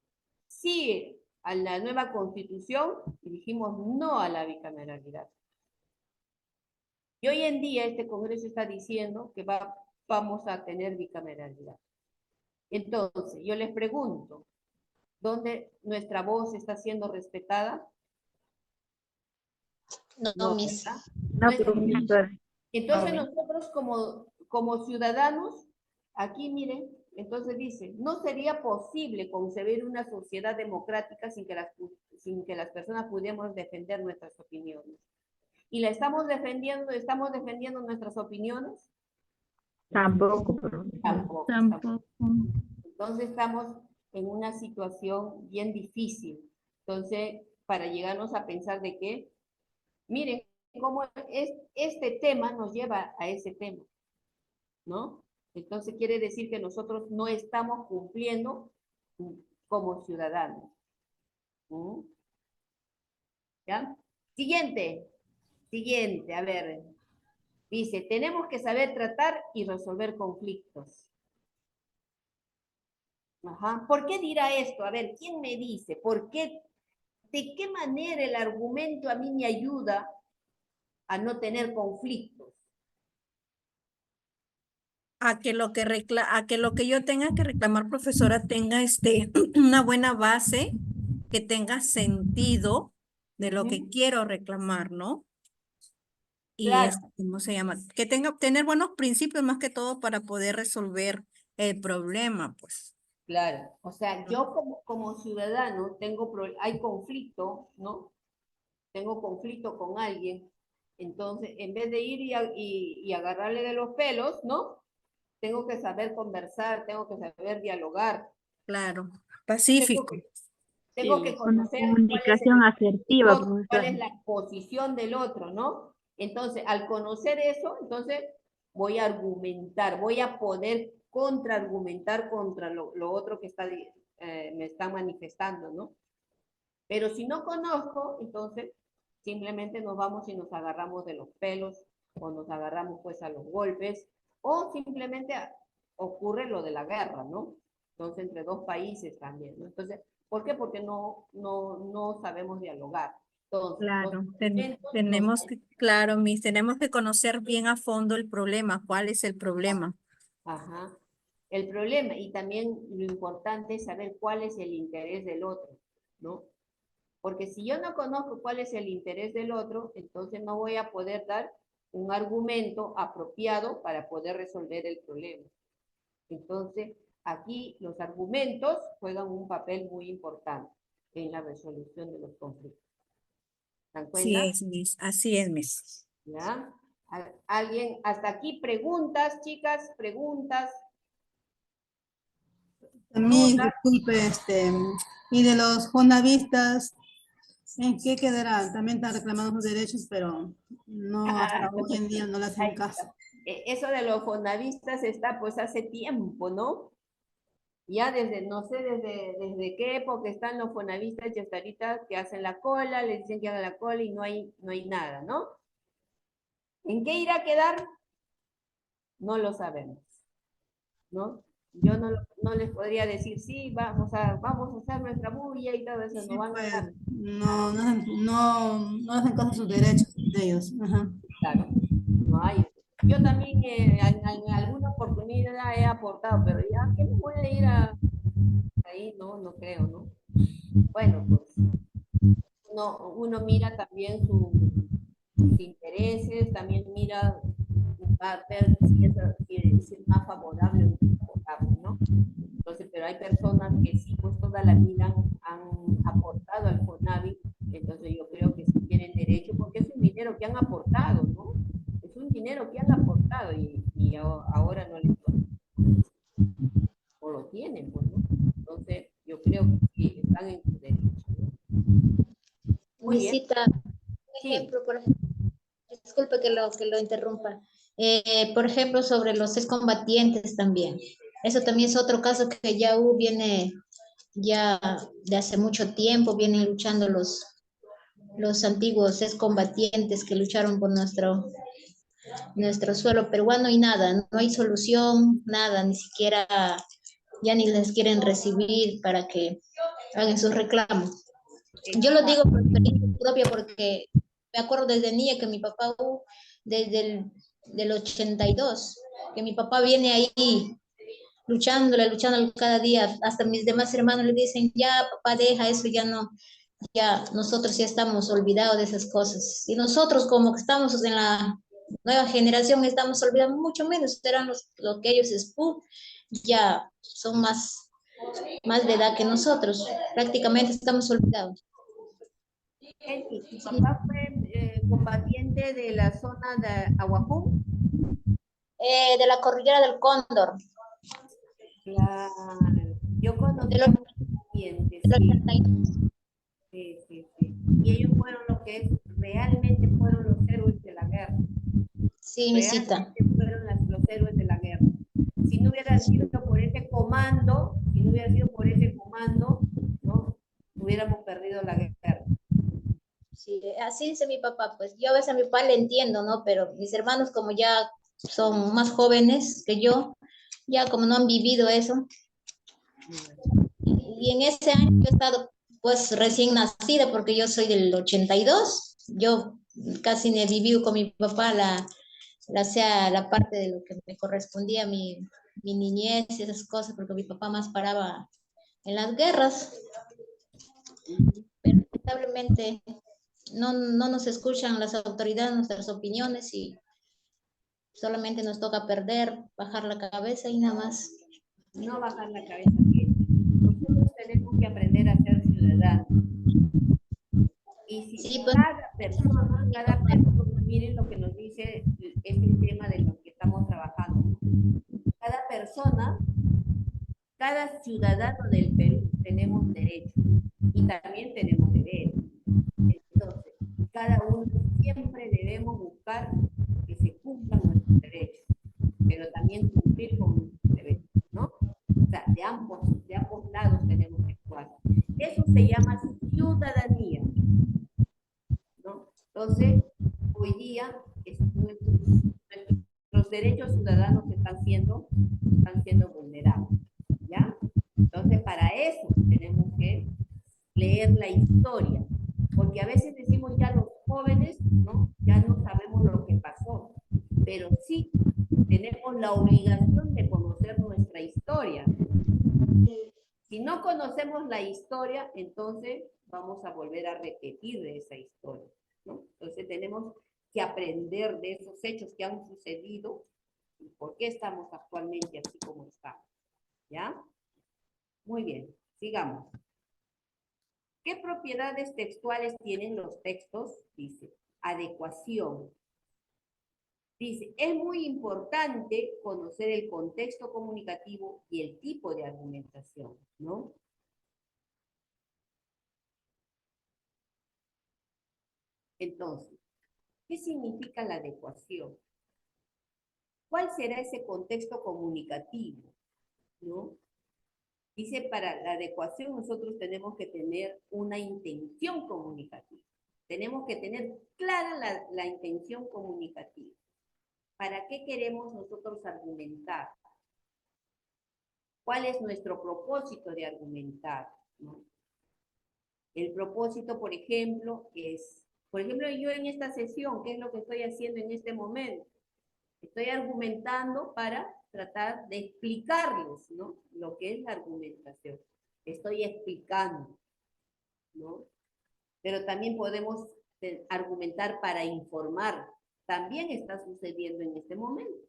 sí a la nueva constitución y dijimos no a la bicameralidad. Y hoy en día este Congreso está diciendo que vamos a tener bicameralidad. Entonces, yo les pregunto, ¿dónde nuestra voz está siendo respetada? No, Miss. No, profesora. Entonces nosotros como ciudadanos, aquí miren, entonces dice, no sería posible concebir una sociedad democrática sin que las personas pudiéramos defender nuestras opiniones. ¿Y la estamos defendiendo nuestras opiniones? Tampoco. Tampoco. Entonces estamos en una situación bien difícil. Entonces, para llegarnos a pensar de que, miren, cómo este tema nos lleva a ese tema, ¿no? Entonces quiere decir que nosotros no estamos cumpliendo como ciudadanos. ¿Ya? Siguiente, a ver. Dice, tenemos que saber tratar y resolver conflictos. Ajá. ¿Por qué dirá esto? A ver, ¿quién me dice? ¿Por qué? ¿De qué manera el argumento a mí me ayuda a no tener conflictos? A que lo que yo tenga que reclamar, profesora, tenga una buena base, que tenga sentido de lo que quiero reclamar, ¿no? Y claro. ¿cómo se llama? Que tener buenos principios más que todo para poder resolver el problema, pues. Claro, o sea, yo como ciudadano hay conflicto, ¿no? Tengo conflicto con alguien, entonces en vez de ir y agarrarle de los pelos, ¿no? Tengo que saber conversar, tengo que saber dialogar. Claro, pacífico. Tengo que conocer una comunicación asertiva, cuál es la posición del otro, ¿no? Entonces, al conocer eso, entonces voy a argumentar, voy a poder contraargumentar contra lo otro que me está manifestando, ¿no? Pero si no conozco, entonces simplemente nos vamos y nos agarramos de los pelos, o nos agarramos pues a los golpes, o simplemente ocurre lo de la guerra, ¿no? Entonces, entre dos países también, ¿no? Entonces, ¿por qué? Porque no sabemos dialogar. Entonces, claro, tenemos que conocer bien a fondo el problema. ¿Cuál es el problema? Ajá. El problema, y también lo importante es saber cuál es el interés del otro, ¿no? Porque si yo no conozco cuál es el interés del otro, entonces no voy a poder dar un argumento apropiado para poder resolver el problema. Entonces, aquí los argumentos juegan un papel muy importante en la resolución de los conflictos. ¿Se dan cuenta? Así es, Miss. ¿Ya? ¿Alguien hasta aquí? ¿Preguntas, chicas? ¿Preguntas? También, disculpe, y de los fonavistas, ¿en qué quedará? También están reclamando sus derechos, pero no, hasta hoy en día no le hacen caso. Eso de los fonavistas está pues hace tiempo, ¿no? Ya desde, no sé desde qué época están los fonavistas y hasta ahorita que hacen la cola, les dicen que hagan la cola y no hay nada, ¿no? ¿En qué irá a quedar? No lo sabemos, ¿no? Yo no les podría decir, sí, vamos a hacer nuestra bulla y todo eso, Sí, no van pues, a... no hacen caso a sus derechos de ellos. Ajá. Claro, no hay. Yo también en alguna oportunidad he aportado, pero ya que me voy a ir ahí, no creo, ¿no? Bueno, pues uno mira también sus intereses, también mira, va a ver si es más favorable o menos favorable, ¿no? Entonces, pero hay personas que sí, pues toda la vida han aportado al FONAVI, entonces yo creo que sí tienen derecho, porque es un dinero que han aportado, ¿no? Es un dinero que han aportado y ahora no les toca. O lo tienen, pues, ¿no? Entonces, yo creo que sí, están en su derecho, ¿no? Muy bien. Visita, un ejemplo, por ejemplo, disculpe que lo interrumpa. Por ejemplo, sobre los excombatientes también. Eso también es otro caso que ya viene ya de hace mucho tiempo, vienen luchando los antiguos excombatientes que lucharon por nuestro suelo peruano y nada, no hay solución, nada, ni siquiera ya ni les quieren recibir para que hagan sus reclamos. Yo lo digo por experiencia propia porque me acuerdo desde niña que mi papá, desde el 82, que mi papá viene ahí luchándole cada día, hasta mis demás hermanos le dicen, ya papá deja eso, ya no, ya nosotros ya estamos olvidados de esas cosas. Y nosotros como que estamos en la nueva generación estamos olvidando mucho menos, serán lo que ellos ya son más de edad que nosotros, prácticamente estamos olvidados. Jenny, ¿tu papá fue combatiente de la zona de Aguajú? De la cordillera del Cóndor. Claro, yo conocí de los combatientes, sí. Y ellos fueron realmente fueron los héroes de la guerra. Sí, mi cita. Fueron los héroes de la guerra. Si no hubiera sido por ese comando, ¿no? Hubiéramos perdido la guerra. Sí, así dice mi papá, pues yo a veces a mi papá le entiendo, ¿no? Pero mis hermanos como ya son más jóvenes que yo, ya como no han vivido eso. Y en ese año yo he estado pues recién nacida porque yo soy del 82. Yo casi ni he vivido con mi papá la parte de lo que me correspondía a mi niñez y esas cosas, porque mi papá más paraba en las guerras. Pero lamentablemente no nos escuchan las autoridades, nuestras opiniones y solamente nos toca bajar la cabeza y nada más. No bajar la cabeza, bien. Nosotros tenemos que aprender a ser ciudadanos. Y si pues, cada persona, miren lo que nos dice este tema de lo que estamos trabajando. Cada persona, cada ciudadano del Perú tenemos derechos y también tenemos deberes. Entonces, cada uno siempre debemos buscar que se cumplan nuestros derechos, pero también cumplir con nuestros deberes, ¿no? O sea, de ambos lados tenemos que actuar. Eso se llama ciudadanía, ¿no? Entonces, hoy día nuestros derechos ciudadanos están siendo vulnerados, ¿ya? Entonces, para eso tenemos que leer la historia, porque a veces decimos ya los jóvenes, ¿no? Ya no sabemos lo que pasó, pero sí tenemos la obligación de conocer nuestra historia. Si no conocemos la historia, entonces vamos a volver a repetir de esa historia, ¿no? Entonces tenemos que aprender de esos hechos que han sucedido y por qué estamos actualmente así como estamos, ¿ya? Muy bien, sigamos. ¿Qué propiedades textuales tienen los textos? Dice, adecuación. Dice, es muy importante conocer el contexto comunicativo y el tipo de argumentación, ¿no? Entonces, ¿qué significa la adecuación? ¿Cuál será ese contexto comunicativo? ¿No? Dice, para la adecuación nosotros tenemos que tener una intención comunicativa. Tenemos que tener clara la intención comunicativa. ¿Para qué queremos nosotros argumentar? ¿Cuál es nuestro propósito de argumentar? ¿No? El propósito, por ejemplo, es, yo en esta sesión, ¿qué es lo que estoy haciendo en este momento? Estoy argumentando para tratar de explicarles, ¿no? Lo que es la argumentación. Estoy explicando, ¿no? Pero también podemos argumentar para informar. También está sucediendo en este momento,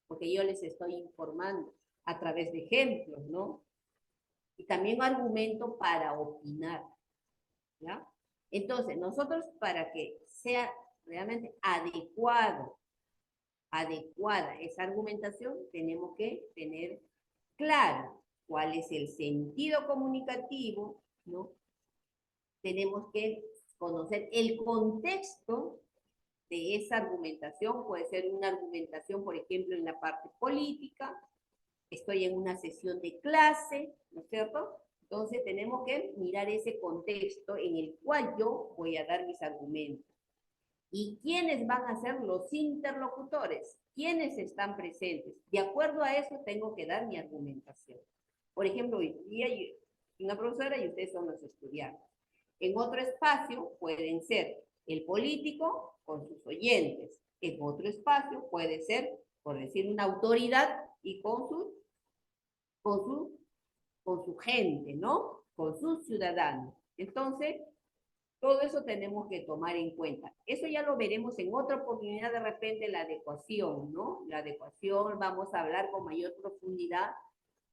porque yo les estoy informando a través de ejemplos, ¿no? Y también argumento para opinar, ¿ya? Entonces, nosotros para que sea realmente adecuada esa argumentación, tenemos que tener claro cuál es el sentido comunicativo, ¿no? Tenemos que conocer el contexto de esa argumentación. Puede ser una argumentación, por ejemplo, en la parte política. Estoy en una sesión de clase, ¿no es cierto? Entonces tenemos que mirar ese contexto en el cual yo voy a dar mis argumentos. ¿Y quiénes van a ser los interlocutores? ¿Quiénes están presentes? De acuerdo a eso tengo que dar mi argumentación. Por ejemplo, hoy día yo soy una profesora y ustedes son los estudiantes. En otro espacio pueden ser el político con sus oyentes. En otro espacio puede ser, por decir, una autoridad y con su gente, ¿no? Con sus ciudadanos. Entonces, todo eso tenemos que tomar en cuenta. Eso ya lo veremos en otra oportunidad, de repente, la adecuación, ¿no? La adecuación, vamos a hablar con mayor profundidad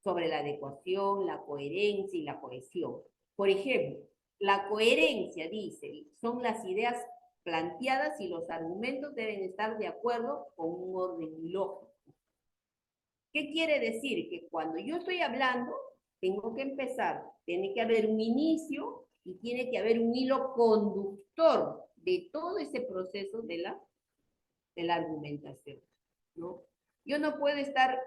sobre la adecuación, la coherencia y la cohesión. Por ejemplo, la coherencia, dice, son las ideas planteadas y los argumentos deben estar de acuerdo con un orden lógico. ¿Qué quiere decir? Que cuando yo estoy hablando, tengo que empezar, tiene que haber un inicio y tiene que haber un hilo conductor de todo ese proceso de la argumentación, ¿no? Yo no puedo estar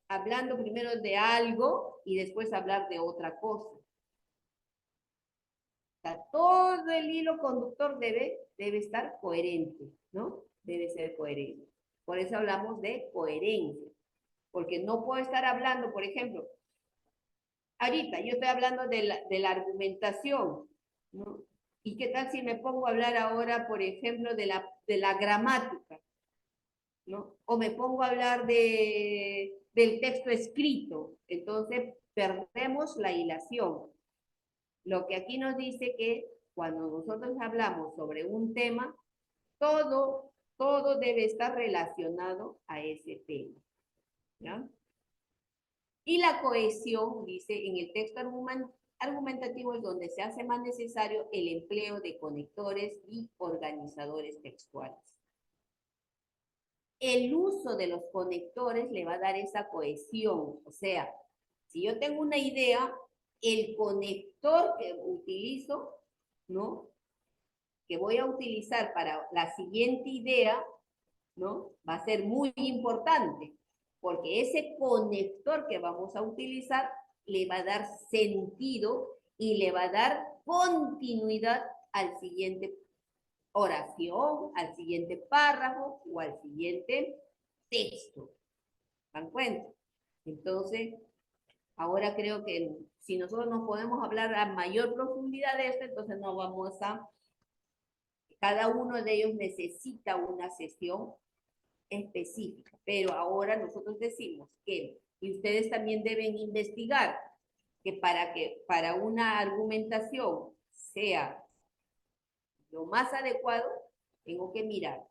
hablando primero de algo y después hablar de otra cosa. O sea, todo el hilo conductor debe estar coherente, ¿no? Debe ser coherente. Por eso hablamos de coherencia. Porque no puedo estar hablando, por ejemplo, ahorita yo estoy hablando de la argumentación, ¿no? ¿Y qué tal si me pongo a hablar ahora, por ejemplo, de la gramática, ¿no? O me pongo a hablar del texto escrito. Entonces, perdemos la hilación. Lo que aquí nos dice que cuando nosotros hablamos sobre un tema, todo debe estar relacionado a ese tema, ¿ya? Y la cohesión, dice, en el texto argumentativo es donde se hace más necesario el empleo de conectores y organizadores textuales. El uso de los conectores le va a dar esa cohesión. O sea, si yo tengo una idea, el conector que utilizo, ¿no? Que voy a utilizar para la siguiente idea, ¿no? Va a ser muy importante, porque ese conector que vamos a utilizar le va a dar sentido y le va a dar continuidad al siguiente oración, al siguiente párrafo o al siguiente texto. ¿Dan cuenta? Entonces, ahora creo que si nosotros nos podemos hablar a mayor profundidad de esto, entonces no vamos a... Cada uno de ellos necesita una sesión específica, pero ahora nosotros decimos que, y ustedes también deben investigar, que para una argumentación sea lo más adecuado, tengo que mirar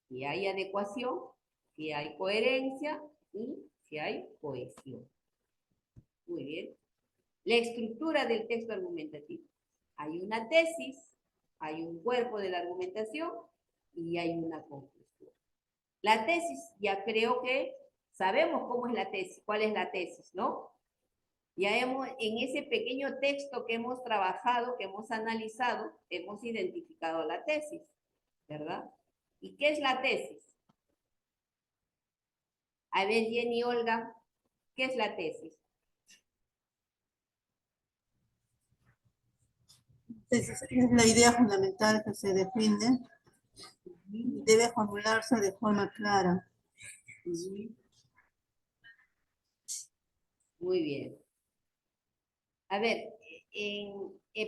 si hay adecuación, si hay coherencia y si hay cohesión. Muy bien. La estructura del texto argumentativo. Hay una tesis, hay un cuerpo de la argumentación y hay una conclusión. La tesis, ya creo que sabemos cómo es la tesis, cuál es la tesis, ¿no? Ya hemos, en ese pequeño texto que hemos trabajado, que hemos analizado, hemos identificado la tesis, ¿verdad? ¿Y qué es la tesis? A ver, Jenny, Olga, ¿qué es la tesis? Es la idea fundamental que se defiende. Debe formularse de forma clara. Muy bien. A ver,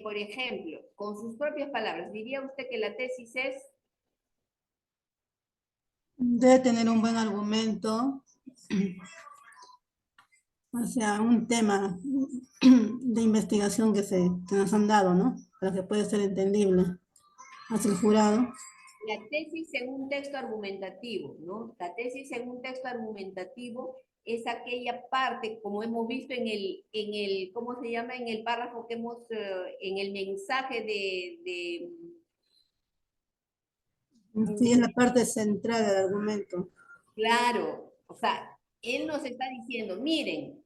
por ejemplo, con sus propias palabras, ¿diría usted que la tesis es? Debe tener un buen argumento, o sea, un tema de investigación que nos han dado, ¿no? Para que pueda ser entendible hacia el jurado. La tesis en un texto argumentativo, ¿no? La tesis en un texto argumentativo es aquella parte, como hemos visto en el ¿cómo se llama? En el párrafo que hemos, en el mensaje Sí, es la parte central del argumento. Claro, o sea, él nos está diciendo, miren,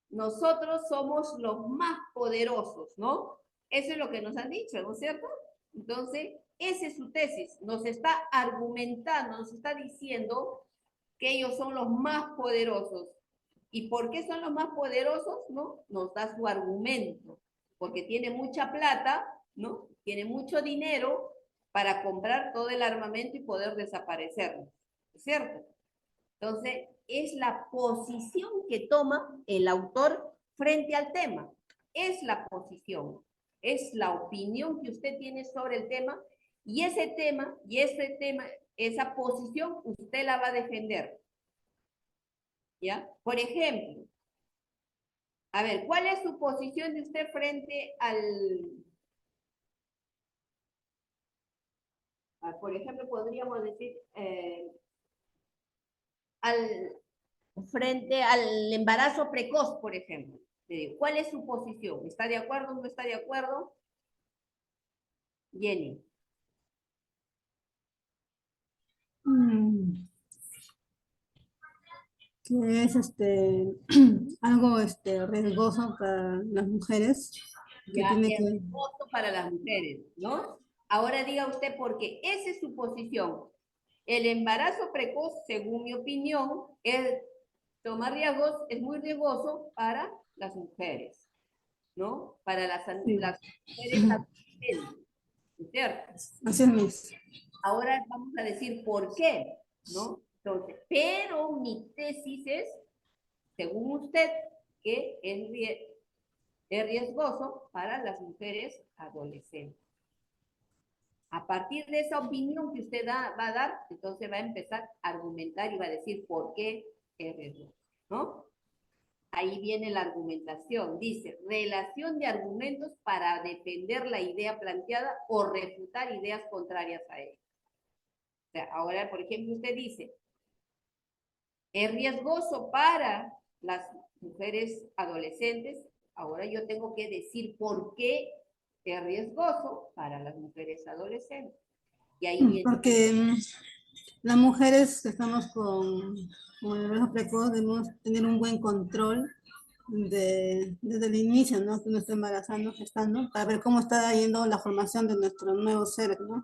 nosotros somos los más poderosos, ¿no? Eso es lo que nos han dicho, ¿no es cierto? Entonces, esa es su tesis, nos está argumentando, nos está diciendo que ellos son los más poderosos. ¿Y por qué son los más poderosos? ¿No? Nos da su argumento, porque tiene mucha plata, ¿no? Tiene mucho dinero para comprar todo el armamento y poder desaparecerlo, ¿cierto? Entonces, es la posición que toma el autor frente al tema. Es la posición, es la opinión que usted tiene sobre el tema, y ese tema, esa posición, usted la va a defender. ¿Ya? Por ejemplo, a ver, ¿cuál es su posición de usted frente por ejemplo, podríamos decir, frente al embarazo precoz, por ejemplo? ¿Cuál es su posición? ¿Está de acuerdo o no está de acuerdo? Jenny. Que es algo riesgoso para las mujeres. Que Ya, tiene es que... riesgoso para las mujeres, ¿no? Ahora diga usted por qué. Esa es su posición. El embarazo precoz, según mi opinión, toma riesgos, es muy riesgoso para las mujeres, ¿no? Para las mujeres adolescentes, ¿cierto? Así es. Ahora vamos a decir por qué, ¿no? Entonces, pero mi tesis es, según usted, que es riesgoso para las mujeres adolescentes. A partir de esa opinión que usted va a dar, entonces va a empezar a argumentar y va a decir por qué es riesgoso, ¿no? Ahí viene la argumentación. Dice, relación de argumentos para defender la idea planteada o refutar ideas contrarias a ella. O sea, ahora, por ejemplo, usted dice, es riesgoso para las mujeres adolescentes. Ahora yo tengo que decir por qué es riesgoso para las mujeres adolescentes. Y ahí viene. Porque las mujeres que estamos con el embarazo precoz debemos tener un buen control desde el inicio, ¿no? Que uno está embarazando, gestando, para ver cómo está yendo la formación de nuestro nuevo ser, ¿no?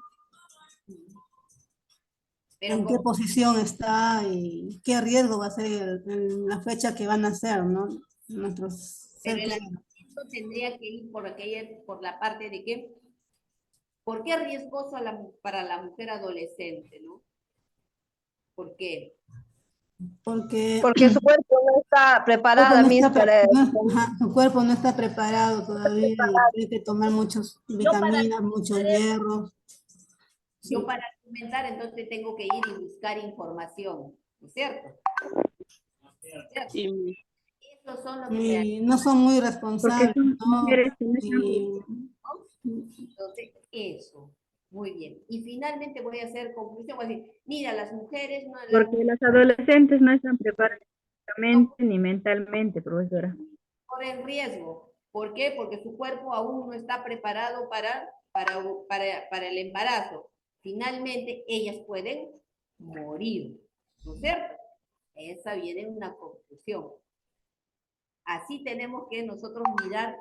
Pero en qué posición está y qué riesgo va a ser en la fecha que van a ser, ¿no? Nuestros pero el argumento tendría que ir por la parte de que, ¿por qué es riesgoso para la mujer adolescente, no? ¿Por qué? Porque su cuerpo no está preparado, su cuerpo no está preparado todavía y tiene que tomar muchas vitaminas, muchos hierros. Yo para argumentar, entonces tengo que ir y buscar información, ¿no es cierto? Sí. Esos son los Y no son muy responsables, ¿no? Entonces, eso. Muy bien. Y finalmente voy a hacer conclusión, voy a decir, mira, las mujeres no... Porque las adolescentes no están preparadas físicamente ni mentalmente, profesora. Corren riesgo. ¿Por qué? Porque su cuerpo aún no está preparado para el embarazo. Finalmente, ellas pueden morir. ¿no es cierto? Esa viene una conclusión. Así tenemos que nosotros mirar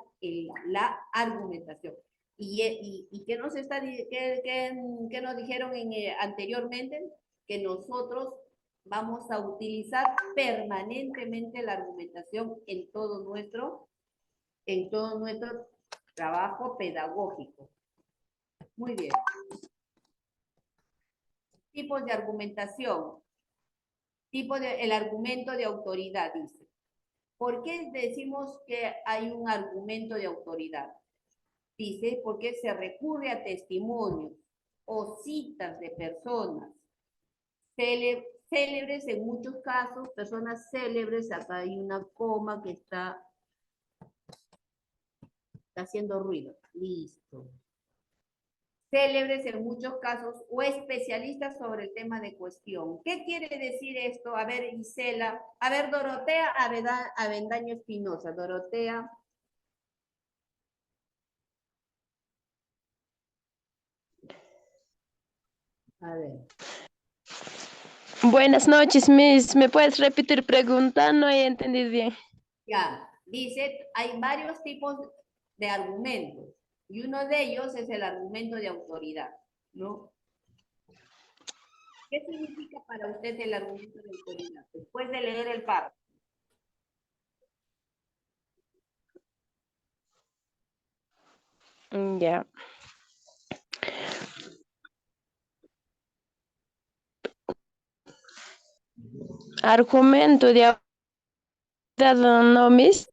la argumentación. ¿Y qué nos, qué nos dijeron anteriormente? Que nosotros vamos a utilizar permanentemente la argumentación en todo nuestro trabajo pedagógico. Muy bien. Tipos de argumentación. El argumento de autoridad, dice. ¿Por qué decimos que hay un argumento de autoridad? Dice, porque se recurre a testimonios o citas de personas célebres en muchos casos, personas célebres, acá hay una coma que está haciendo ruido. Listo. Célebres en muchos casos o especialistas sobre el tema de cuestión. ¿Qué quiere decir esto? A ver, Isela. A ver, Dorotea Avendaño Espinosa. Dorotea. A ver. Buenas noches, Miss. ¿Me puedes repetir pregunta? No he entendido bien. Ya, dice, hay varios tipos de argumentos y uno de ellos es el argumento de autoridad, ¿no? ¿Qué significa para usted el argumento de autoridad? Después de leer el párrafo. Ya. Argumento de autoridad, ¿no, Miss?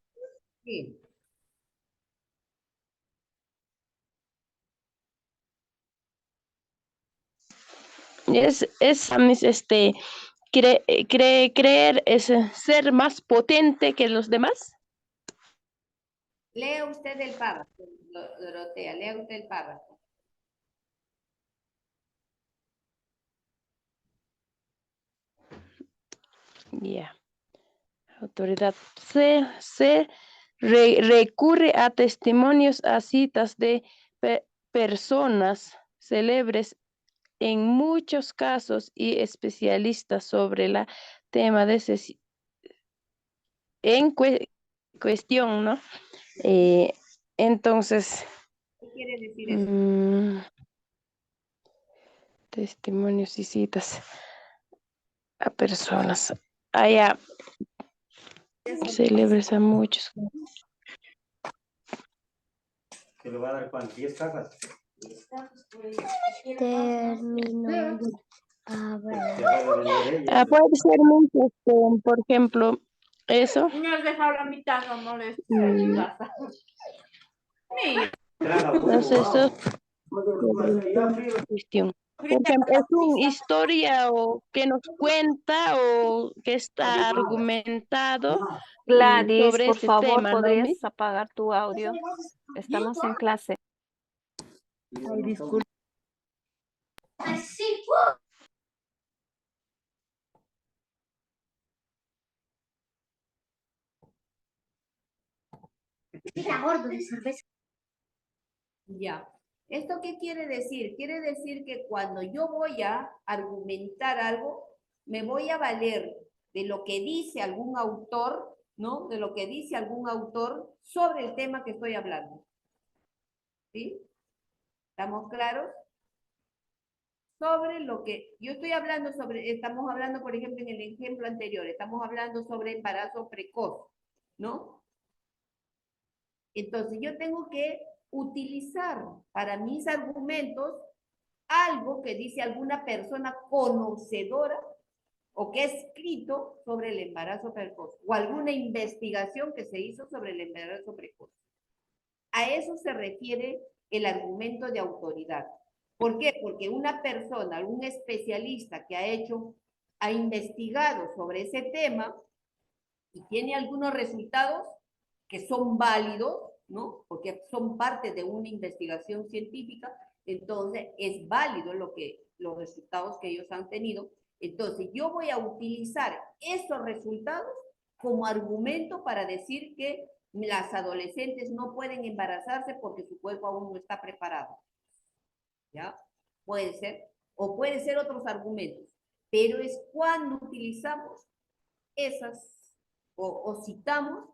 Sí. Es Miss, creer es ser más potente que los demás. Lea usted el párrafo, Dorotea, lea usted el párrafo. Ya. Autoridad. Se recurre a testimonios, a citas de personas célebres en muchos casos y especialistas sobre el tema de cuestión, ¿no? Entonces, ¿Qué quiere decir eso? Testimonios y citas a personas. Allá célebres a muchos. ¿Te lo va a dar cuánto? ¿10 cajas? Termino. Puede ser mucho, por ejemplo, eso. Me has dejado la mitad, no molestes. Entonces, eso cuestión. Por ejemplo, es una historia o que nos cuenta o que está argumentado Gladys, sobre por ese favor, tema, ¿no, ¿podrías Miss? apagar tu audio? Estamos en clase. Ay, disculpe. Ya. ¿Esto qué quiere decir? Quiere decir que cuando yo voy a argumentar algo, me voy a valer de lo que dice algún autor, ¿no? De lo que dice algún autor sobre el tema que estoy hablando. ¿Sí? ¿Estamos claros? Sobre lo que yo estoy hablando sobre, estamos hablando, por ejemplo, en el ejemplo anterior, estamos hablando sobre embarazo precoz, ¿no? Entonces yo tengo que utilizar para mis argumentos algo que dice alguna persona conocedora o que ha escrito sobre el embarazo precoz o alguna investigación que se hizo sobre el embarazo precoz. A eso se refiere el argumento de autoridad. ¿Por qué? Porque una persona, algún especialista que ha investigado sobre ese tema y tiene algunos resultados que son válidos, ¿no? Porque son parte de una investigación científica, entonces es válido los resultados que ellos han tenido. Entonces yo voy a utilizar esos resultados como argumento para decir que las adolescentes no pueden embarazarse porque su cuerpo aún no está preparado. ¿Ya? Puede ser. O puede ser otros argumentos. pero es cuando utilizamos esas o citamos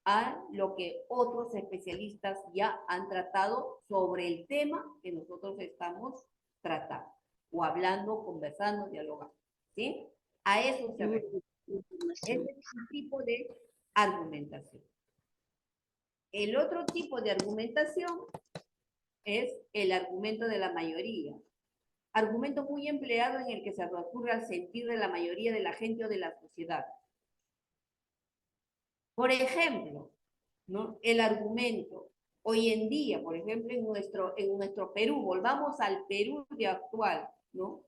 a lo que otros especialistas ya han tratado sobre el tema que nosotros estamos tratando, o hablando, conversando, dialogando, ¿sí? A eso se refiere. Ese es un tipo de argumentación. El otro tipo de argumentación es el argumento de la mayoría. Argumento muy empleado en el que se recurre al sentir de la mayoría de la gente o de la sociedad. Por ejemplo, ¿no? El argumento, hoy en día, por ejemplo, en nuestro Perú, volvamos al Perú de actual, ¿no?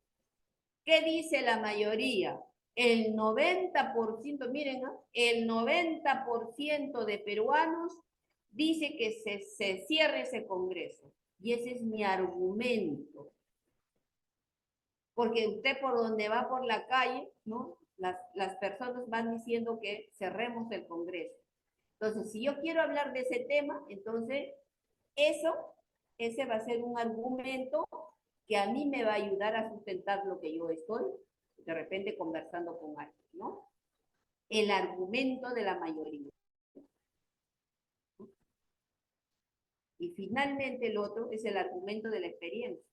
¿Qué dice la mayoría? El 90%, miren, ¿no? El 90% de peruanos dice que se cierre ese congreso. Y ese es mi argumento. Porque usted por donde va por la calle, ¿no? Las personas van diciendo que cerremos el congreso. Entonces, si yo quiero hablar de ese tema, entonces ese va a ser un argumento que a mí me va a ayudar a sustentar lo que yo estoy de repente conversando con alguien, ¿no? El argumento de la mayoría. Y finalmente el otro es el argumento de la experiencia.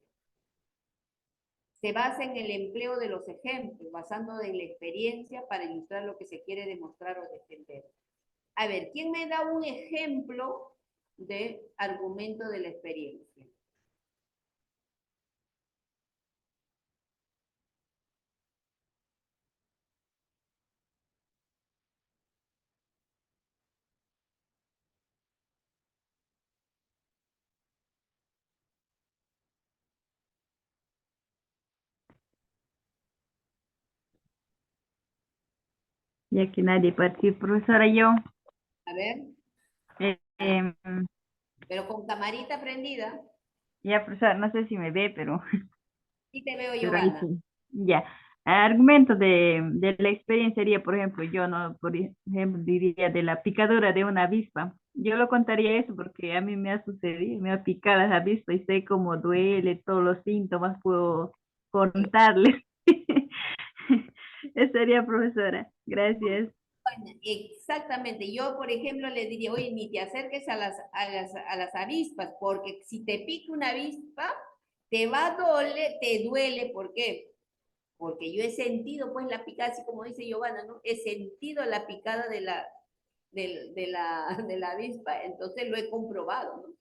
Se basa en el empleo de los ejemplos, basando en la experiencia para ilustrar lo que se quiere demostrar o defender. A ver, ¿quién me da un ejemplo de argumento de la experiencia? Ya que nadie participa, profesora, yo. A ver, Eh, em, pero con camarita prendida. ya, profesora, no sé si me ve, pero, Sí te veo, pero ahí Giovanna. sí. Ya. Argumento de la experiencia sería, por ejemplo, yo no, por ejemplo, diría de la picadura de una avispa. Yo lo contaría eso porque a mí me ha sucedido, me ha picado la avispa y sé cómo duele, todos los síntomas puedo contarles. Eso sería, profesora. Gracias. Bueno, exactamente. Yo, por ejemplo, le diría, oye, ni te acerques a las avispas, porque si te pica una avispa, te va a doler, te duele. ¿Por qué? Porque yo he sentido, pues, la picada, así como dice Giovanna, ¿no? He sentido la picada de la avispa, entonces lo he comprobado, ¿no?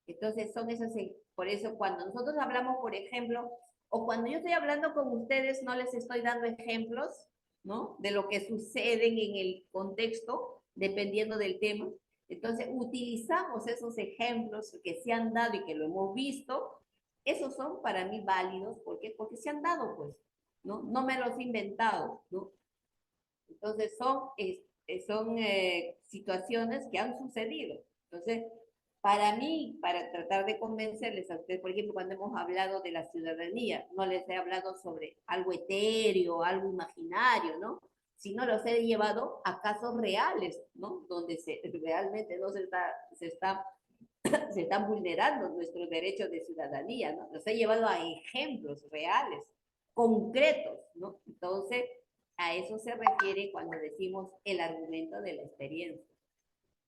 Entonces son esas, por eso cuando nosotros hablamos, por ejemplo, o cuando yo estoy hablando con ustedes, no les estoy dando ejemplos, ¿no? De lo que suceden en el contexto, dependiendo del tema. Entonces, utilizamos esos ejemplos que se han dado y que lo hemos visto. Esos son para mí válidos. ¿Por qué? Porque se han dado, pues, ¿no? No me los he inventado, ¿no? Entonces, son situaciones que han sucedido. Entonces, para mí, para tratar de convencerles a ustedes, por ejemplo, cuando hemos hablado de la ciudadanía, no les he hablado sobre algo etéreo, algo imaginario, ¿no? Sino los he llevado a casos reales, ¿no? Donde realmente no se están vulnerando nuestros derechos de ciudadanía, ¿no? Los he llevado a ejemplos reales, concretos, ¿no? Entonces, a eso se refiere cuando decimos el argumento de la experiencia.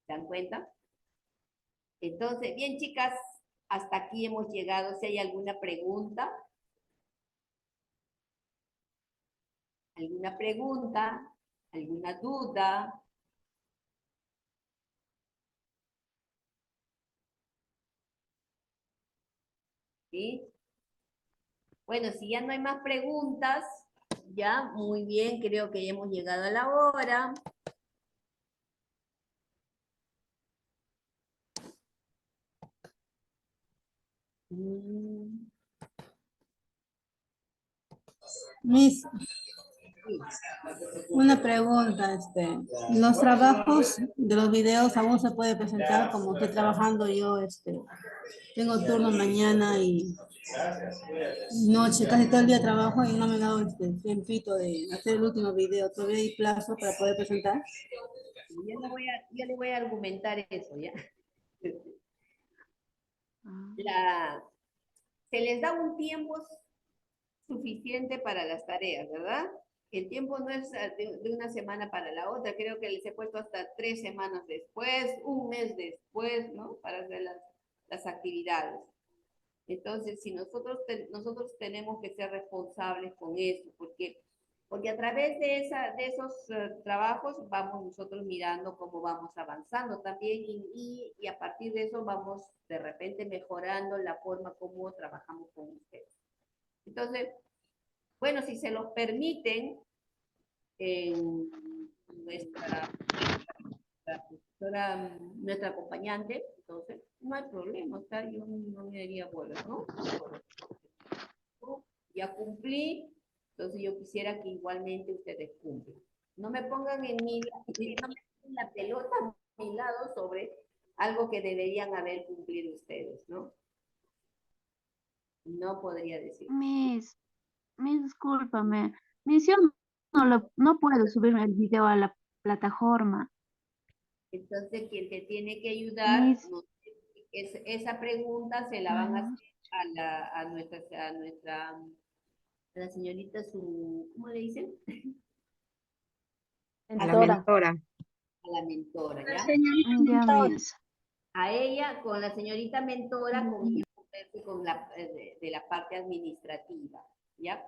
¿Se dan cuenta? Entonces, bien, chicas, hasta aquí hemos llegado. Si hay alguna pregunta. ¿Alguna pregunta? ¿Alguna duda? ¿Sí? Bueno, si ya no hay más preguntas, ya, muy bien, creo que ya hemos llegado a la hora. Miss, una pregunta, los trabajos de los videos aún se puede presentar como estoy trabajando yo, tengo turno mañana y noche, casi todo el día trabajo y no me he dado tiempito de hacer el último video, todavía hay plazo para poder presentar. Yo le voy a argumentar eso, ¿ya? Se les da un tiempo suficiente para las tareas, ¿verdad? El tiempo no es de una semana para la otra, creo que les he puesto hasta 3 semanas después, un mes después, ¿no? Para hacer las actividades. Entonces, si nosotros tenemos que ser responsables con eso, porque a través de esos trabajos vamos nosotros mirando cómo vamos avanzando también y a partir de eso vamos de repente mejorando la forma como trabajamos con ustedes. Entonces, bueno, si se los permiten, nuestra profesora, nuestra acompañante, entonces no hay problema, o sea, yo no me daría bola, ¿no? Ya cumplí, entonces yo quisiera que igualmente ustedes cumplan. No me pongan no me pongan la pelota a mi lado sobre algo que deberían haber cumplido ustedes, ¿no? No podría decir. Miss, discúlpame. Miss, yo no puedo subirme el video a la plataforma. Entonces, quien te tiene que ayudar, Miss. esa pregunta se la van a hacer a la señorita, ¿cómo le dicen? A la mentora. A la mentora, ¿ya? Ya, Miss. A ella, con la señorita mentora, con de la parte administrativa, ¿ya?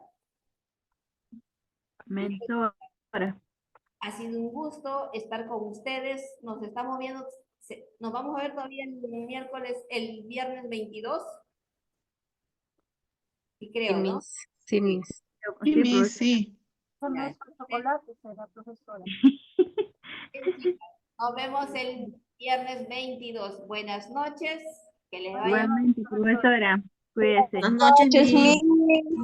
Mentora. Ha sido un gusto estar con ustedes. Nos estamos viendo, nos vamos a ver todavía el viernes 22. Sí, creo, ¿no? Sí, Miss. Sí, Miss, sí. Conozco chocolate, será profesora. Nos vemos el viernes 22. Buenas noches. Que les vaya. Igualmente, profesora. Cuídese. Buenas noches, Miss.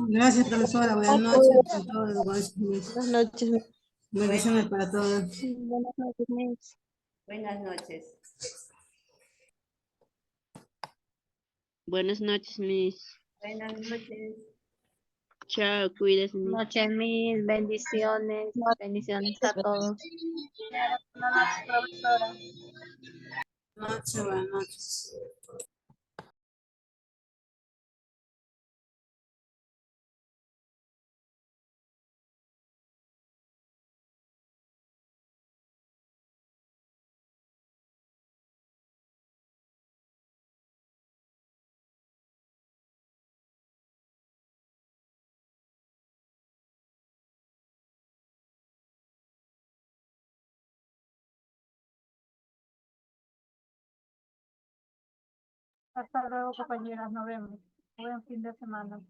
Gracias, profesora. Buenas noches a todos. Buenas noches, Miss. Bendiciones para todos. Buenas noches, Miss. Buenas noches. Buenas noches, Miss. Buenas noches. Chao, cuídense. Buenas noches, Miss. Bendiciones. Bendiciones a todos. Buenas noches, buenas noches. Hasta luego, compañeras. Nos vemos. Buen fin de semana.